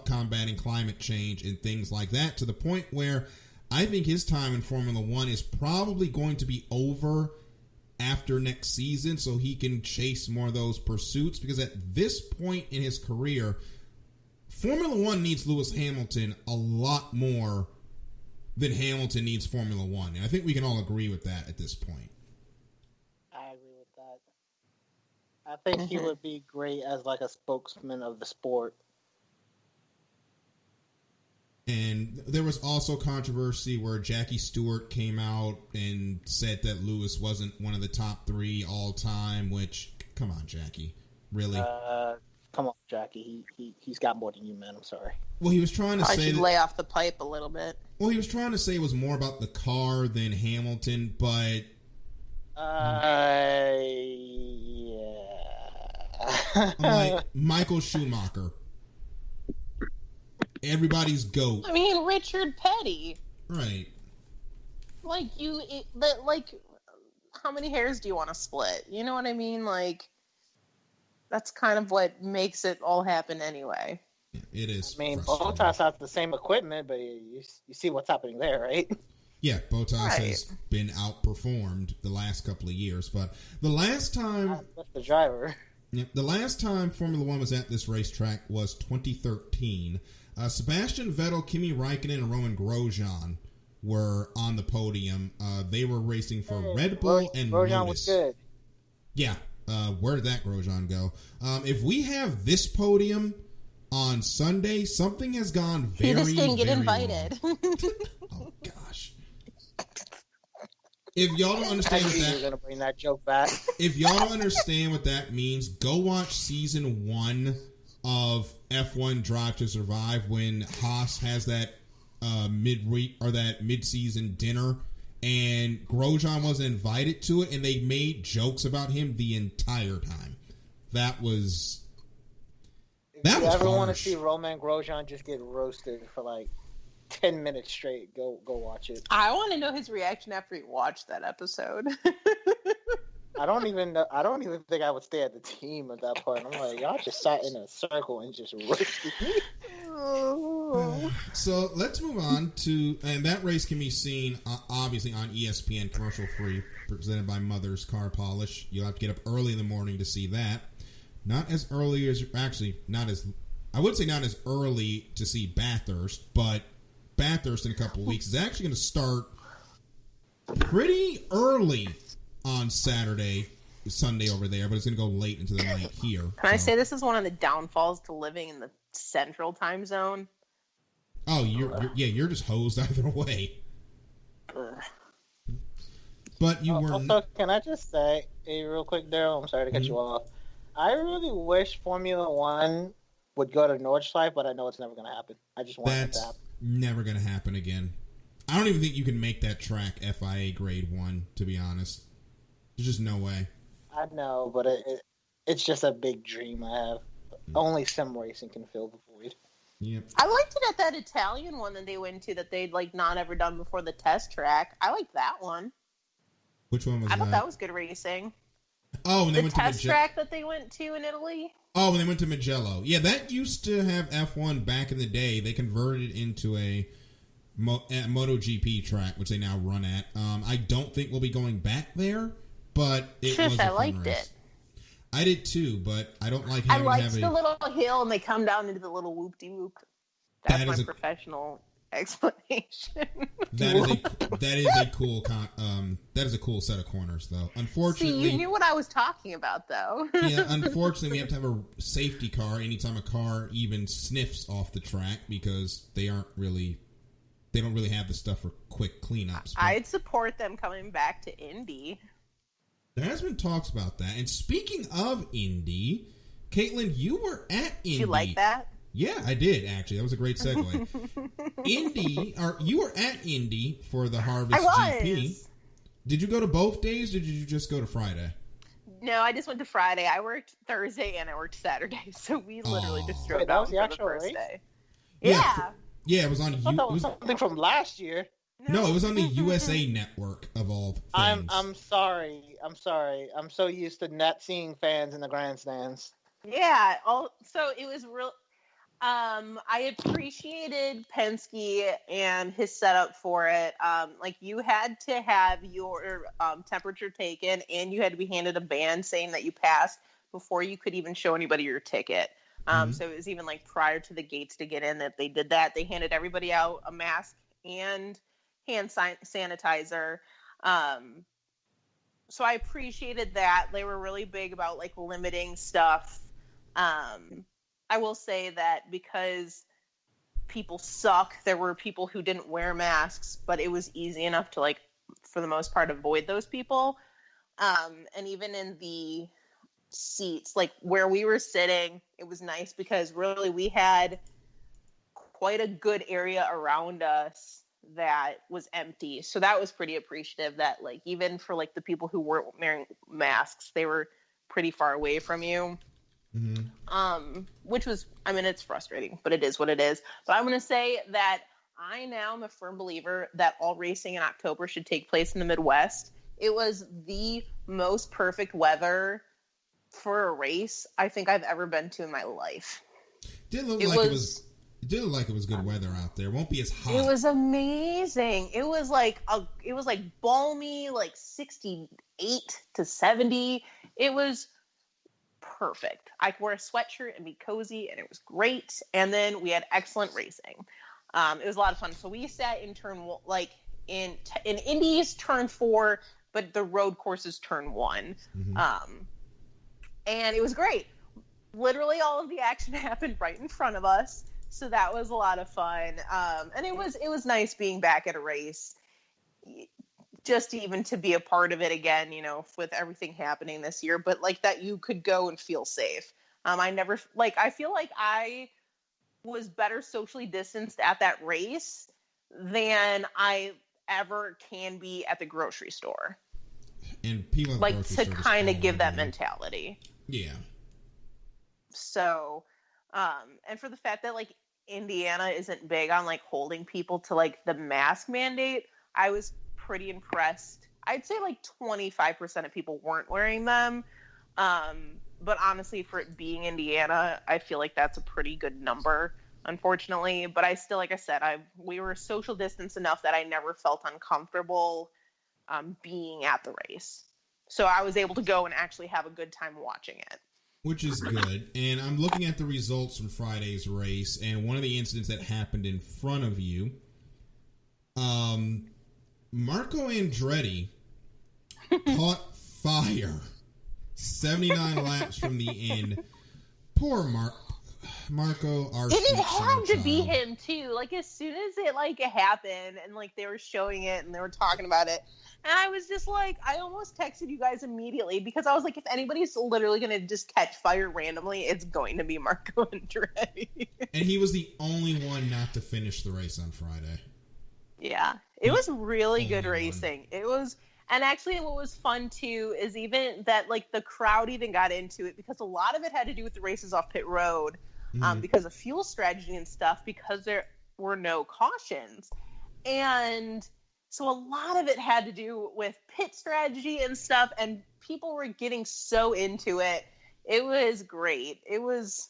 combating climate change and things like that, to the point where I think his time in Formula One is probably going to be over after next season, so he can chase more of those pursuits, because at this point in his career, Formula One needs Lewis Hamilton a lot more than Hamilton needs Formula One. And I think we can all agree with that at this point. I agree with that. I think he would be great as like a spokesman of the sport. And there was also controversy where Jackie Stewart came out and said that Lewis wasn't one of the top 3 all time, which, come on, Jackie. Really? Come on, Jackie. He's got more than you, man. I'm sorry. Well, he was trying to I say should lay off the pipe a little bit. Well, he was trying to say it was more about the car than Hamilton, but Yeah. like Michael Schumacher, everybody's GOAT. I mean, Richard Petty. Right. Like, how many hairs do you want to split? You know what I mean? Like, that's kind of what makes it all happen anyway. It is. I mean, frustrating. Bottas has the same equipment, but you see what's happening there, right? Yeah, Bottas Right. has been outperformed the last couple of years, but the last time That's the driver. the last time Formula One was at this racetrack was 2013. Sebastian Vettel, Kimi Räikkönen, and Roman Grosjean were on the podium. They were racing for Red Bull and Grosjean Lotus. was good. Yeah, where did that Grosjean go? If we have this podium on Sunday, something has gone very, He just didn't get very invited. wrong. Oh, gosh. If y'all don't understand what You're gonna bring that joke back. if y'all don't understand what that means, go watch season 1 of F1 Drive to Survive when Haas has that midweek or that mid-season dinner, and Grosjean wasn't invited to it, and they made jokes about him the entire time. That was If you ever want to harsh. see Roman Grosjean just get roasted for like 10 minutes straight, go watch it. I want to know his reaction after he watched that episode. I don't even think I would stay at the team at that point. I'm like, y'all just sat in a circle and just roasted me. So let's move on to, and that race can be seen obviously on ESPN commercial free, presented by Mother's Car Polish. You'll have to get up early in the morning to see that. Not as early as, actually, not as, I would say not as early to see Bathurst, but Bathurst in a couple of weeks is actually going to start pretty early on Sunday over there, but it's going to go late into the night here. Can I say this is one of the downfalls to living in the central time zone? Oh, you're just hosed either way. Ugh. But you were. Also, can I just say, hey, real quick, Daryl? I'm sorry to cut you off. I really wish Formula One would go to Nordschleife, but I know it's never going to happen. I just want it to happen. Never going to happen again. I don't even think you can make that track FIA Grade 1, to be honest. There's just no way. I know, but it's just a big dream I have. Only sim racing can fill the void. Yep. I liked it at that Italian one that they went to that they'd like not ever done before, the test track. I liked that one. Which one was that? I thought that was good racing. Oh, when they The went test to track that they went to in Italy. Oh, when they went to Mugello. Yeah, that used to have F1 back in the day. They converted it into a MotoGP track, which they now run at. I don't think we'll be going back there, but it was a fun I liked race. it. I did too, but I don't like I having liked to have the a... little hill and they come down into the little whoop-de-whoop. That's my professional explanation. That is a cool set of corners, though. Unfortunately, See, you knew what I was talking about, though. Yeah, unfortunately, we have to have a safety car anytime a car even sniffs off the track because they don't really have the stuff for quick cleanups. But I'd support them coming back to Indy. there has been talks about that. And speaking of Indy, Caitlin, you were at Indy. Did you like that? Yeah, I did, actually. That was a great segue. You were at Indy for the Harvest GP. Did you go to both days, or did you just go to Friday? No, I just went to Friday. I worked Thursday and I worked Saturday, so we literally just drove Wait, that out was the for actual the first race? day. Yeah, it was on. I thought that was something from last year. No, it was on the USA Network of all things. I'm sorry. I'm so used to not seeing fans in the grandstands. Yeah. So it was real. I appreciated Penske and his setup for it. Like you had to have your temperature taken, and you had to be handed a band saying that you passed before you could even show anybody your ticket. So it was even like prior to the gates to get in that they did that. They handed everybody out a mask and hand sanitizer. So I appreciated that. They were really big about like limiting stuff. I will say that because people suck, there were people who didn't wear masks, but it was easy enough to like, for the most part, avoid those people. And even in the seats, like where we were sitting, it was nice because really we had quite a good area around us that was empty. So that was pretty appreciative that like, even for like the people who weren't wearing masks, they were pretty far away from you. Which was, I mean, it's frustrating, but it is what it is. But I'm going to say that I now am a firm believer that all racing in October should take place in the Midwest. It was the most perfect weather for a race I think I've ever been to in my life. It did look like it was good weather out there. It won't be as hot. It was amazing. It was like balmy, like 68 to 70. It was perfect. I could wear a sweatshirt and be cozy, and it was great. And then we had excellent racing. It was a lot of fun. So we sat in turn in Indy's turn 4, but the road course is turn 1. And it was great. Literally all of the action happened right in front of us. So that was a lot of fun. And it was nice being back at a race. just even to be a part of it again, with everything happening this year, but like that you could go and feel safe. I feel like I was better socially distanced at that race than I ever can be at the grocery store. And people at the like grocery to store kind of just give that all over. mentality. Yeah. So, and for the fact that like Indiana isn't big on like holding people to like the mask mandate, I was pretty impressed. I'd say like 25% of people weren't wearing them. But honestly, for it being Indiana, I feel like that's a pretty good number, unfortunately. But I still, like I said, we were social distance enough that I never felt uncomfortable being at the race. So I was able to go and actually have a good time watching it. Which is good. And I'm looking at the results from Friday's race, and one of the incidents that happened in front of you, Marco Andretti caught fire 79 laps from the end. Poor Marco. It had to be him too. Like as soon as it like happened and like they were showing it and they were talking about it, and I was just like, I almost texted you guys immediately because I was like, if anybody's literally going to just catch fire randomly, it's going to be Marco Andretti. And he was the only one not to finish the race on Friday. Yeah, it was really good racing. It was, and actually what was fun too is even that like the crowd even got into it because a lot of it had to do with the races off pit road because of fuel strategy and stuff because there were no cautions. And so a lot of it had to do with pit strategy and stuff, and people were getting so into it. It was great. It was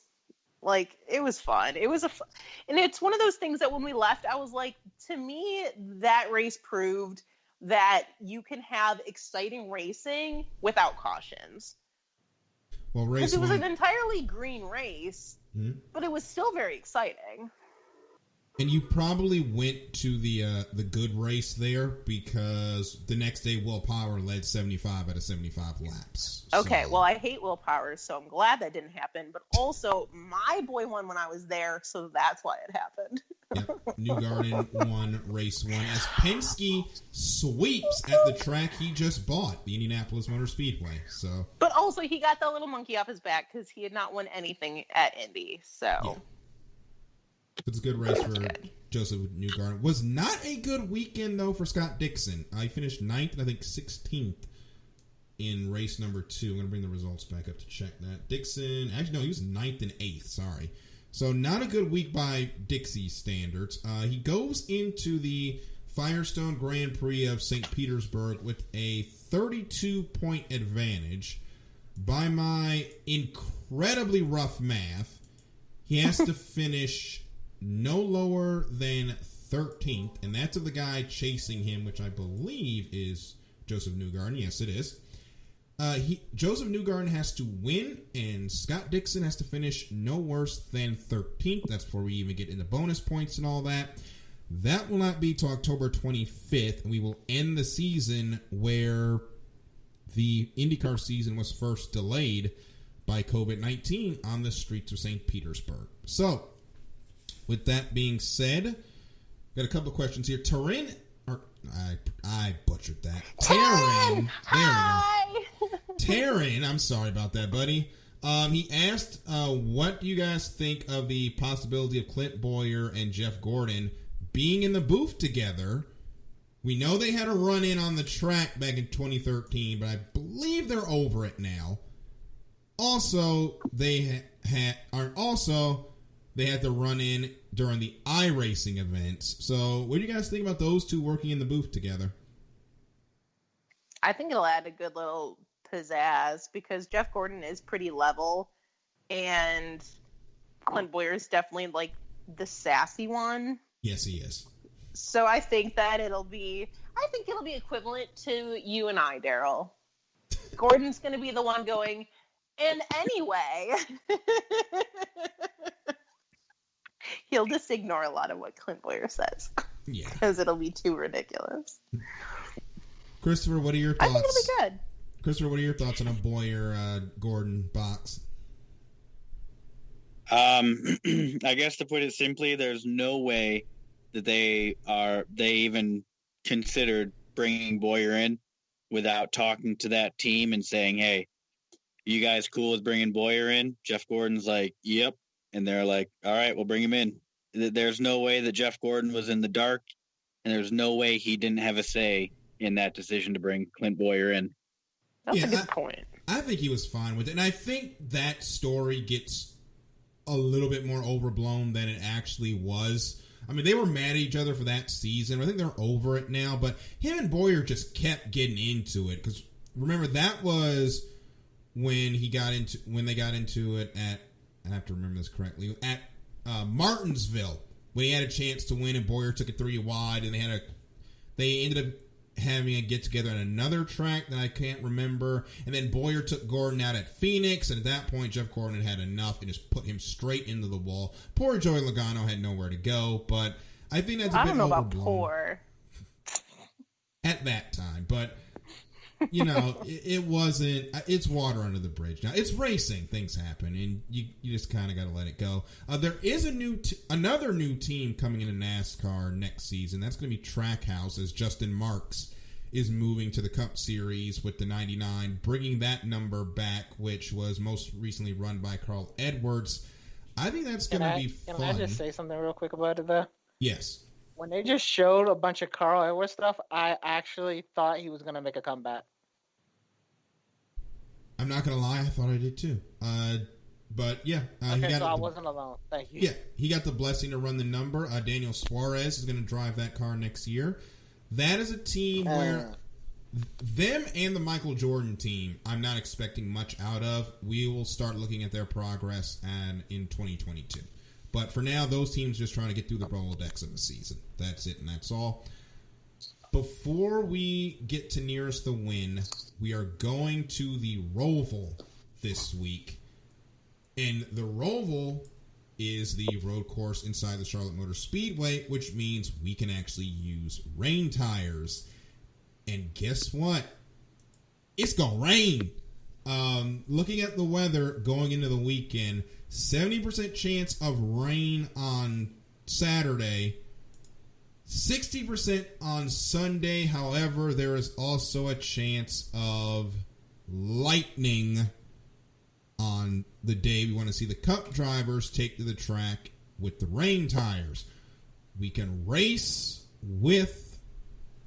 fun. And it's one of those things that when we left, I was like, to me, that race proved that you can have exciting racing without cautions. Well, because it was an entirely green race, but it was still very exciting. And you probably went to the good race there because the next day Will Power led 75 out of 75 laps. Okay, well, I hate Will Power, so I'm glad that didn't happen. But also, my boy won when I was there, so that's why it happened. Yep. Newgarden won race one as Penske sweeps at the track he just bought, the Indianapolis Motor Speedway. So, but also, he got that little monkey off his back because he had not won anything at Indy. So. Yeah. It's a good race for Joseph Newgarden. Was not a good weekend, though, for Scott Dixon. He finished 9th and I think 16th in race number 2. I'm going to bring the results back up to check that. Dixon, actually, no, he was 9th and 8th, sorry. So not a good week by Dixie standards. He goes into the Firestone Grand Prix of St. Petersburg with a 32-point advantage. By my incredibly rough math, he has to finish no lower than 13th, and that's of the guy chasing him, which I believe is Joseph Newgarden. Yes, it is. Joseph Newgarden has to win, and Scott Dixon has to finish no worse than 13th. That's before we even get into bonus points and all that. That will not be till October 25th, and we will end the season where the IndyCar season was first delayed by COVID-19 on the streets of St. Petersburg. So, with that being said, got a couple of questions here. I butchered that. Taryn. There we go. Taryn, I'm sorry about that, buddy. He asked, what do you guys think of the possibility of Clint Bowyer and Jeff Gordon being in the booth together? We know they had a run-in on the track back in 2013, but I believe they're over it now. Also, they had the run-in during the iRacing events. So, what do you guys think about those two working in the booth together? I think it'll add a good little pizzazz because Jeff Gordon is pretty level, and Clint Bowyer is definitely like the sassy one. Yes, he is. So I think that it'll be equivalent to you and I, Daryl. Gordon's going to be the one going, and anyway, he'll just ignore a lot of what Clint Bowyer says. Yeah. Because it'll be too ridiculous. Christopher, what are your thoughts? I think it'll be good. Christopher, what are your thoughts on a Bowyer-Gordon box? I guess to put it simply, there's no way that they even considered bringing Bowyer in without talking to that team and saying, hey, you guys cool with bringing Bowyer in? Jeff Gordon's like, yep. And they're like, all right, we'll bring him in. There's no way that Jeff Gordon was in the dark, and there's no way he didn't have a say in that decision to bring Clint Bowyer in. That's a good point. I think he was fine with it. And I think that story gets a little bit more overblown than it actually was. I mean, they were mad at each other for that season. I think they're over it now. But him and Bowyer just kept getting into it. Because remember, that was when they got into it at, I have to remember this correctly, at Martinsville, when he had a chance to win and Bowyer took it 3 wide, and they ended up having a get together on another track that I can't remember, and then Bowyer took Gordon out at Phoenix, and at that point Jeff Gordon had enough and just put him straight into the wall. Poor Joey Logano had nowhere to go, but I think that's a bit overblown. I don't know about poor at that time, but you know, it wasn't. It's water under the bridge now. It's racing; things happen, and you just kind of got to let it go. There is another new team coming into NASCAR next season. That's going to be Trackhouse, as Justin Marks is moving to the Cup Series with the 99, bringing that number back, which was most recently run by Carl Edwards. I think that's going to be fun. Can I just say something real quick about it, though? Yes. When they just showed a bunch of Carl Edwards stuff, I actually thought he was going to make a comeback. I'm not going to lie, I thought I did too. But yeah. I wasn't alone. Thank you. Yeah, he got the blessing to run the number. Daniel Suarez is going to drive that car next year. That is a team where them and the Michael Jordan team, I'm not expecting much out of. We will start looking at their progress in 2022. But for now, those teams just trying to get through the Rolodex of the season. That's it, and that's all. Before we get to nearest the win, we are going to the Roval this week. And the Roval is the road course inside the Charlotte Motor Speedway, which means we can actually use rain tires. And guess what? It's going to rain. Looking at the weather going into the weekend, 70% chance of rain on Saturday, 60% on Sunday. However, there is also a chance of lightning on the day we want to see the Cup drivers take to the track with the rain tires. We can race with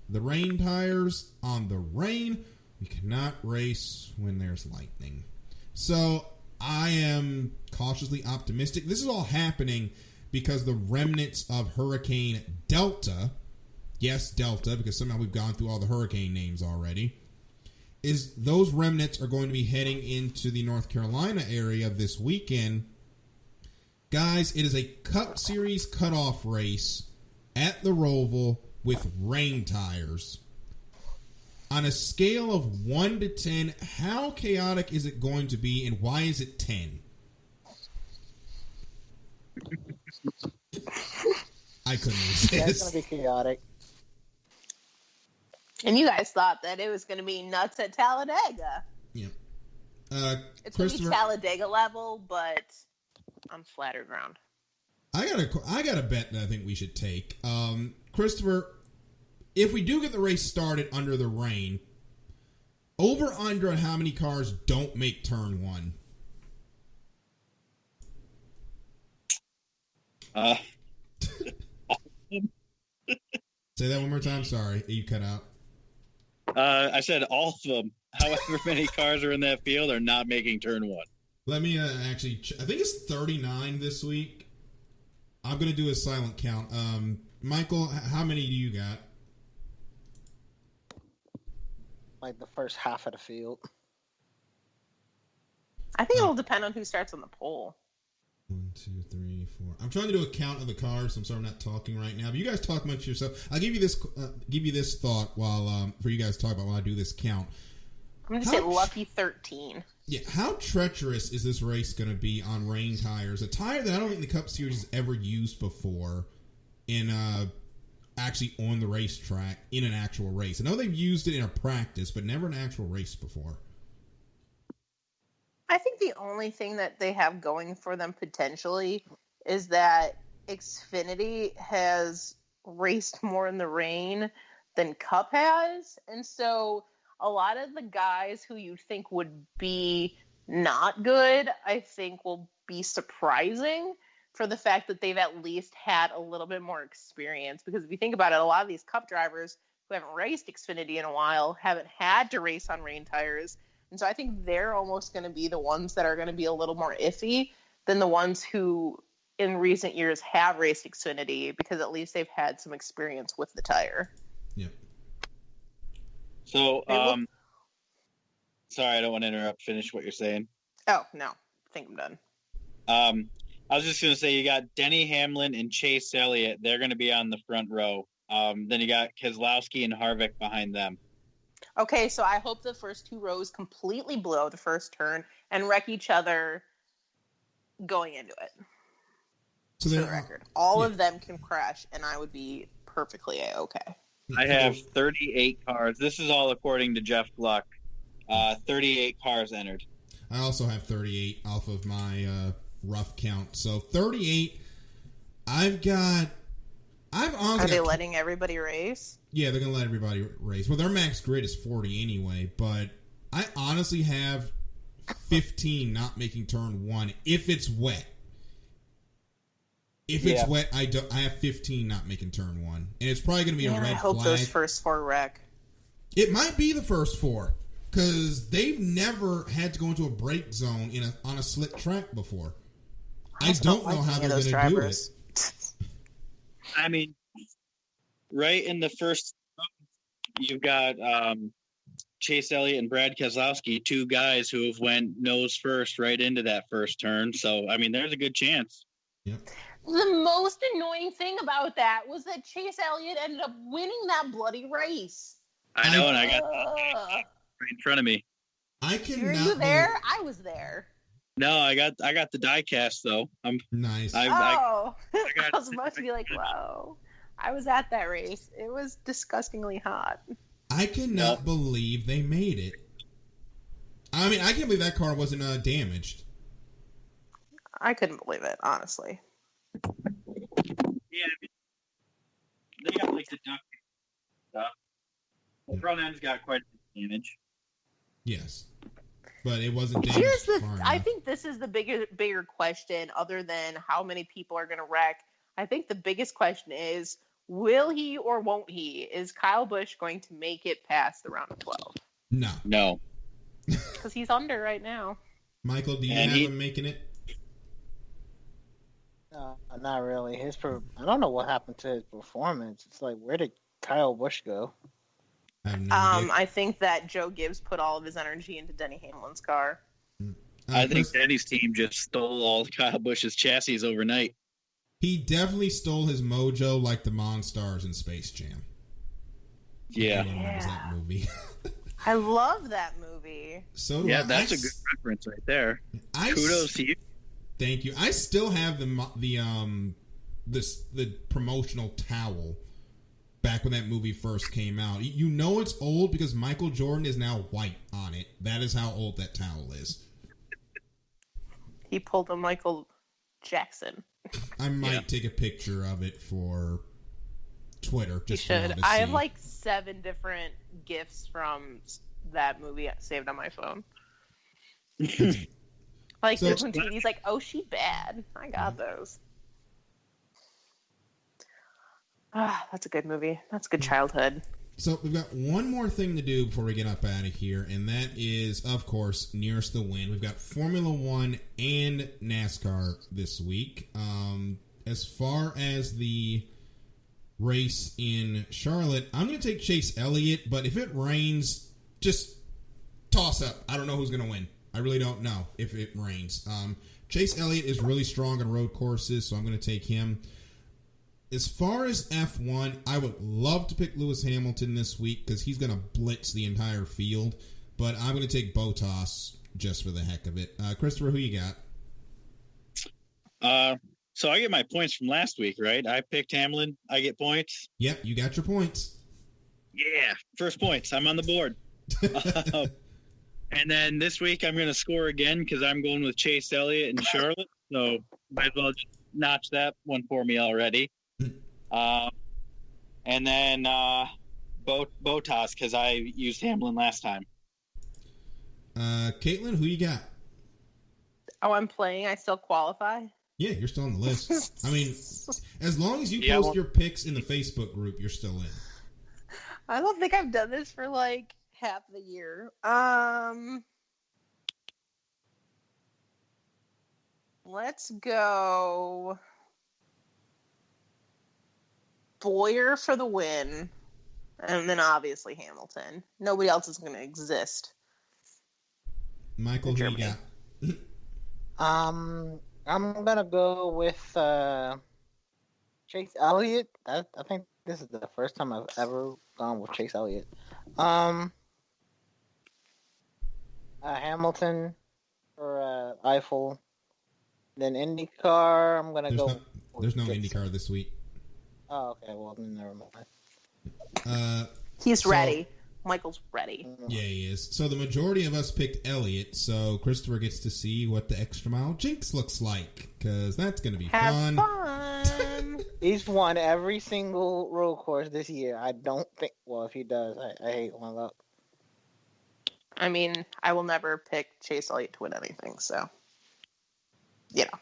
the rain tires on the rain. We cannot race when there's lightning. So I am cautiously optimistic. This is all happening because the remnants of Hurricane Delta, yes, Delta, because somehow we've gone through all the hurricane names already, is those remnants are going to be heading into the North Carolina area this weekend. Guys, it is a Cup Series cutoff race at the Roval with rain tires. On a scale of 1 to 10, how chaotic is it going to be, and why is it 10? I couldn't resist. That's going to be chaotic. And you guys thought that it was going to be nuts at Talladega. Yeah. It's going to be Talladega level, but on flatter ground. I got a bet that I think we should take. Christopher, if we do get the race started under the rain, over under on how many cars don't make turn one? Say that one more time. Sorry, you cut out. I said all of them. However many cars are in that field are not making turn one. Let me actually. I think it's 39 this week. I'm going to do a silent count. Michael, how many do you got? Like the first half of the field. I think it'll depend on who starts on the pole. 1, 2, 3, 4. I'm trying to do a count of the cars. So I'm sorry I'm not talking right now. But you guys talk amongst yourself. I'll give you this thought while for you guys to talk about while I do this count. I'm going to say lucky 13. Yeah, how treacherous is this race going to be on rain tires? A tire that I don't think the Cup Series has ever used before in actually on the racetrack in an actual race. I know they've used it in a practice, but never an actual race before. I think the only thing that they have going for them potentially is that Xfinity has raced more in the rain than Cup has. And so a lot of the guys who you think would be not good, I think will be surprising for the fact that they've at least had a little bit more experience. Because if you think about it, a lot of these Cup drivers who haven't raced Xfinity in a while haven't had to race on rain tires. And so I think they're almost going to be the ones that are going to be a little more iffy than the ones who in recent years have raced Xfinity, because at least they've had some experience with the tire. Yeah. So, sorry, I don't want to interrupt. Finish what you're saying. Oh, no. I think I'm done. I was just going to say, you got Denny Hamlin and Chase Elliott. They're going to be on the front row. Then you got Keselowski and Harvick behind them. Okay, so I hope the first two rows completely blow the first turn and wreck each other going into it. So for the record, all of them can crash, and I would be perfectly okay. I have 38 cars. This is all according to Jeff Gluck. 38 cars entered. I also have 38 off of my rough count. So 38. Are they letting everybody race? Yeah, they're going to let everybody race. Well, their max grid is 40 anyway, but I honestly have 15 not making turn one if it's wet. If it's wet, I have 15 not making turn one. And it's probably going to be a red flag. I hope those first four wreck. It might be the first four, because they've never had to go into a brake zone on a slick track before. I don't know how they're going to do it. I mean, right in the first, you've got Chase Elliott and Brad Keselowski, two guys who have went nose first right into that first turn. So, I mean, there's a good chance. Yep. The most annoying thing about that was that Chase Elliott ended up winning that bloody race. I know, and I got right in front of me. I cannot. Were you there? I was there. No, I got the die cast though. I'm nice. I was about to be like, whoa. I was at that race. It was disgustingly hot. I cannot believe they made it. I mean, I can't believe that car wasn't damaged. I couldn't believe it, honestly. Yeah, they got like the duct stuff. The front end's got quite a bit of damage. Yes, but it wasn't damaged. I think this is the bigger question, other than how many people are going to wreck. I think the biggest question is, will he or won't he? Is Kyle Busch going to make it past the round of 12? No. Because he's under right now. Michael, do you have him making it? Not really. I don't know what happened to his performance. It's like, where did Kyle Busch go? I think that Joe Gibbs put all of his energy into Denny Hamlin's car. I think Denny's team just stole all Kyle Busch's chassis overnight. He definitely stole his mojo like the Monstars in Space Jam. Yeah. That movie. I love that movie. So that's a good reference right there. Kudos to you. Thank you. I still have the promotional towel back when that movie first came out. You know it's old because Michael Jordan is now white on it. That is how old that towel is. He pulled a Michael Jackson. I might take a picture of it for Twitter. Just you should. I have like 7 different GIFs from that movie saved on my phone. Like this one, he's like, "Oh, she bad." I got those. That's a good movie. That's good childhood. So we've got one more thing to do before we get up out of here, and that is, of course, nearest the win. We've got Formula One and NASCAR this week. As far as the race in Charlotte, I'm going to take Chase Elliott, but if it rains, just toss up. I don't know who's going to win. I really don't know if it rains. Chase Elliott is really strong on road courses, so I'm going to take him. As far as F1, I would love to pick Lewis Hamilton this week because he's going to blitz the entire field, but I'm going to take Bottas just for the heck of it. Christopher, who you got? So I get my points from last week, right? I picked Hamlin. I get points. Yep, you got your points. Yeah, first points. I'm on the board. And then this week I'm going to score again because I'm going with Chase Elliott and Charlotte. So might as well just notch that one for me already. And then Bottas because I used Hamlin last time. Caitlin, who you got? Oh, I'm playing. I still qualify. Yeah, you're still on the list. I mean, as long as you post your picks in the Facebook group, you're still in. I don't think I've done this for like half the year. Let's go Bowyer for the win, and then obviously Hamilton. Nobody else is going to exist. Michael, who you got? I'm gonna go with Chase Elliott. I think this is the first time I've ever gone with Chase Elliott. Hamilton for Eiffel. Then IndyCar, I'm gonna go. There's no IndyCar this week. Oh, okay. Well, then never mind. He's ready. Michael's ready. Yeah, he is. So the majority of us picked Elliott, so Christopher gets to see what the extra mile jinx looks like, because that's going to be fun. Fun. He's won every single road course this year. I don't think. Well, if he does, I hate my luck. I mean, I will never pick Chase Elliott to win anything, so you know.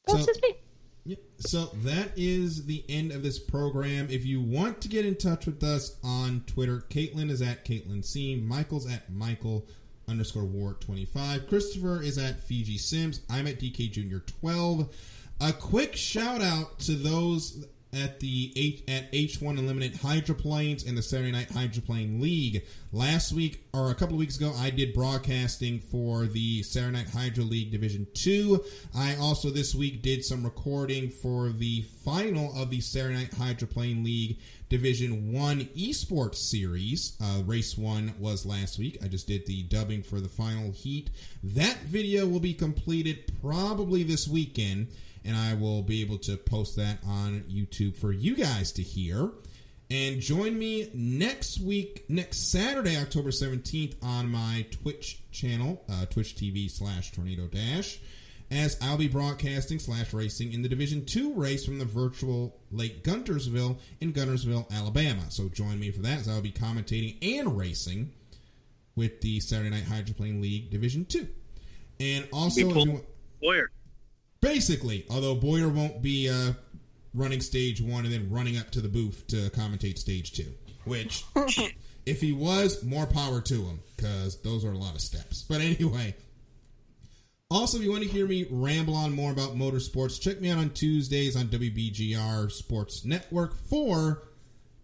That's just me. Yeah, so that is the end of this program. If you want to get in touch with us on Twitter, Caitlin is at Caitlin C. Michael's at Michael_Ward25. Christopher is at Fiji Sims. I'm at DK Junior 12. A quick shout out to those at the H1 Unlimited Hydroplanes and the Saturday Night Hydroplane League. Last week, or a couple of weeks ago, I did broadcasting for the Saturday Night Hydro League Division 2. I also this week did some recording for the final of the Saturday Night Hydroplane League Division 1 Esports Series. Race 1 was last week. I just did the dubbing for the final heat. That video will be completed probably this weekend, and I will be able to post that on YouTube for you guys to hear. And join me next Saturday, October 17th, on my Twitch channel, Twitch TV/Tornado Dash, as I'll be broadcasting /racing in the Division 2 race from the virtual Lake Guntersville in Guntersville, Alabama. So join me for that, as I'll be commentating and racing with the Saturday Night Hydroplane League Division 2. And also, Bowyer. Basically, although Bowyer won't be running stage 1 and then running up to the booth to commentate stage 2. Which, if he was, more power to him, because those are a lot of steps. But anyway, also, if you want to hear me ramble on more about motorsports, check me out on Tuesdays on WBGR Sports Network for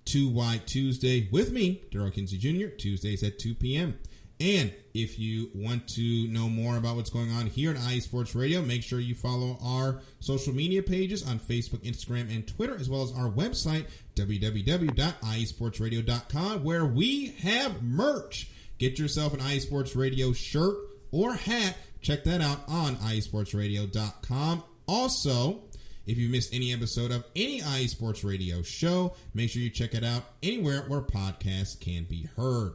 2 White Tuesday with me, Daryl Kinsey Jr., Tuesdays at 2 p.m. And if you want to know more about what's going on here at IE Sports Radio, make sure you follow our social media pages on Facebook, Instagram, and Twitter, as well as our website, www.iesportsradio.com, where we have merch. Get yourself an IE Sports Radio shirt or hat. Check that out on iesportsradio.com. Also, if you missed any episode of any IE Sports Radio show, make sure you check it out anywhere where podcasts can be heard.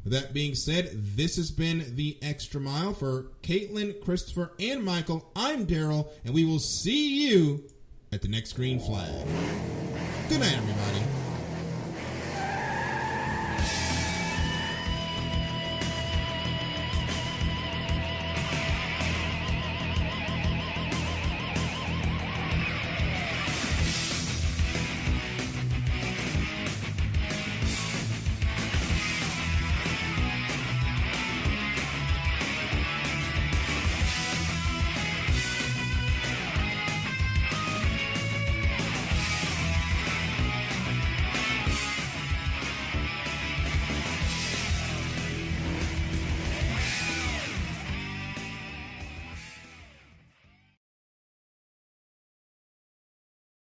With that being said, this has been The Extra Mile. For Caitlin, Christopher, and Michael, I'm Daryl, and we will see you at the next green flag. Good night, everybody.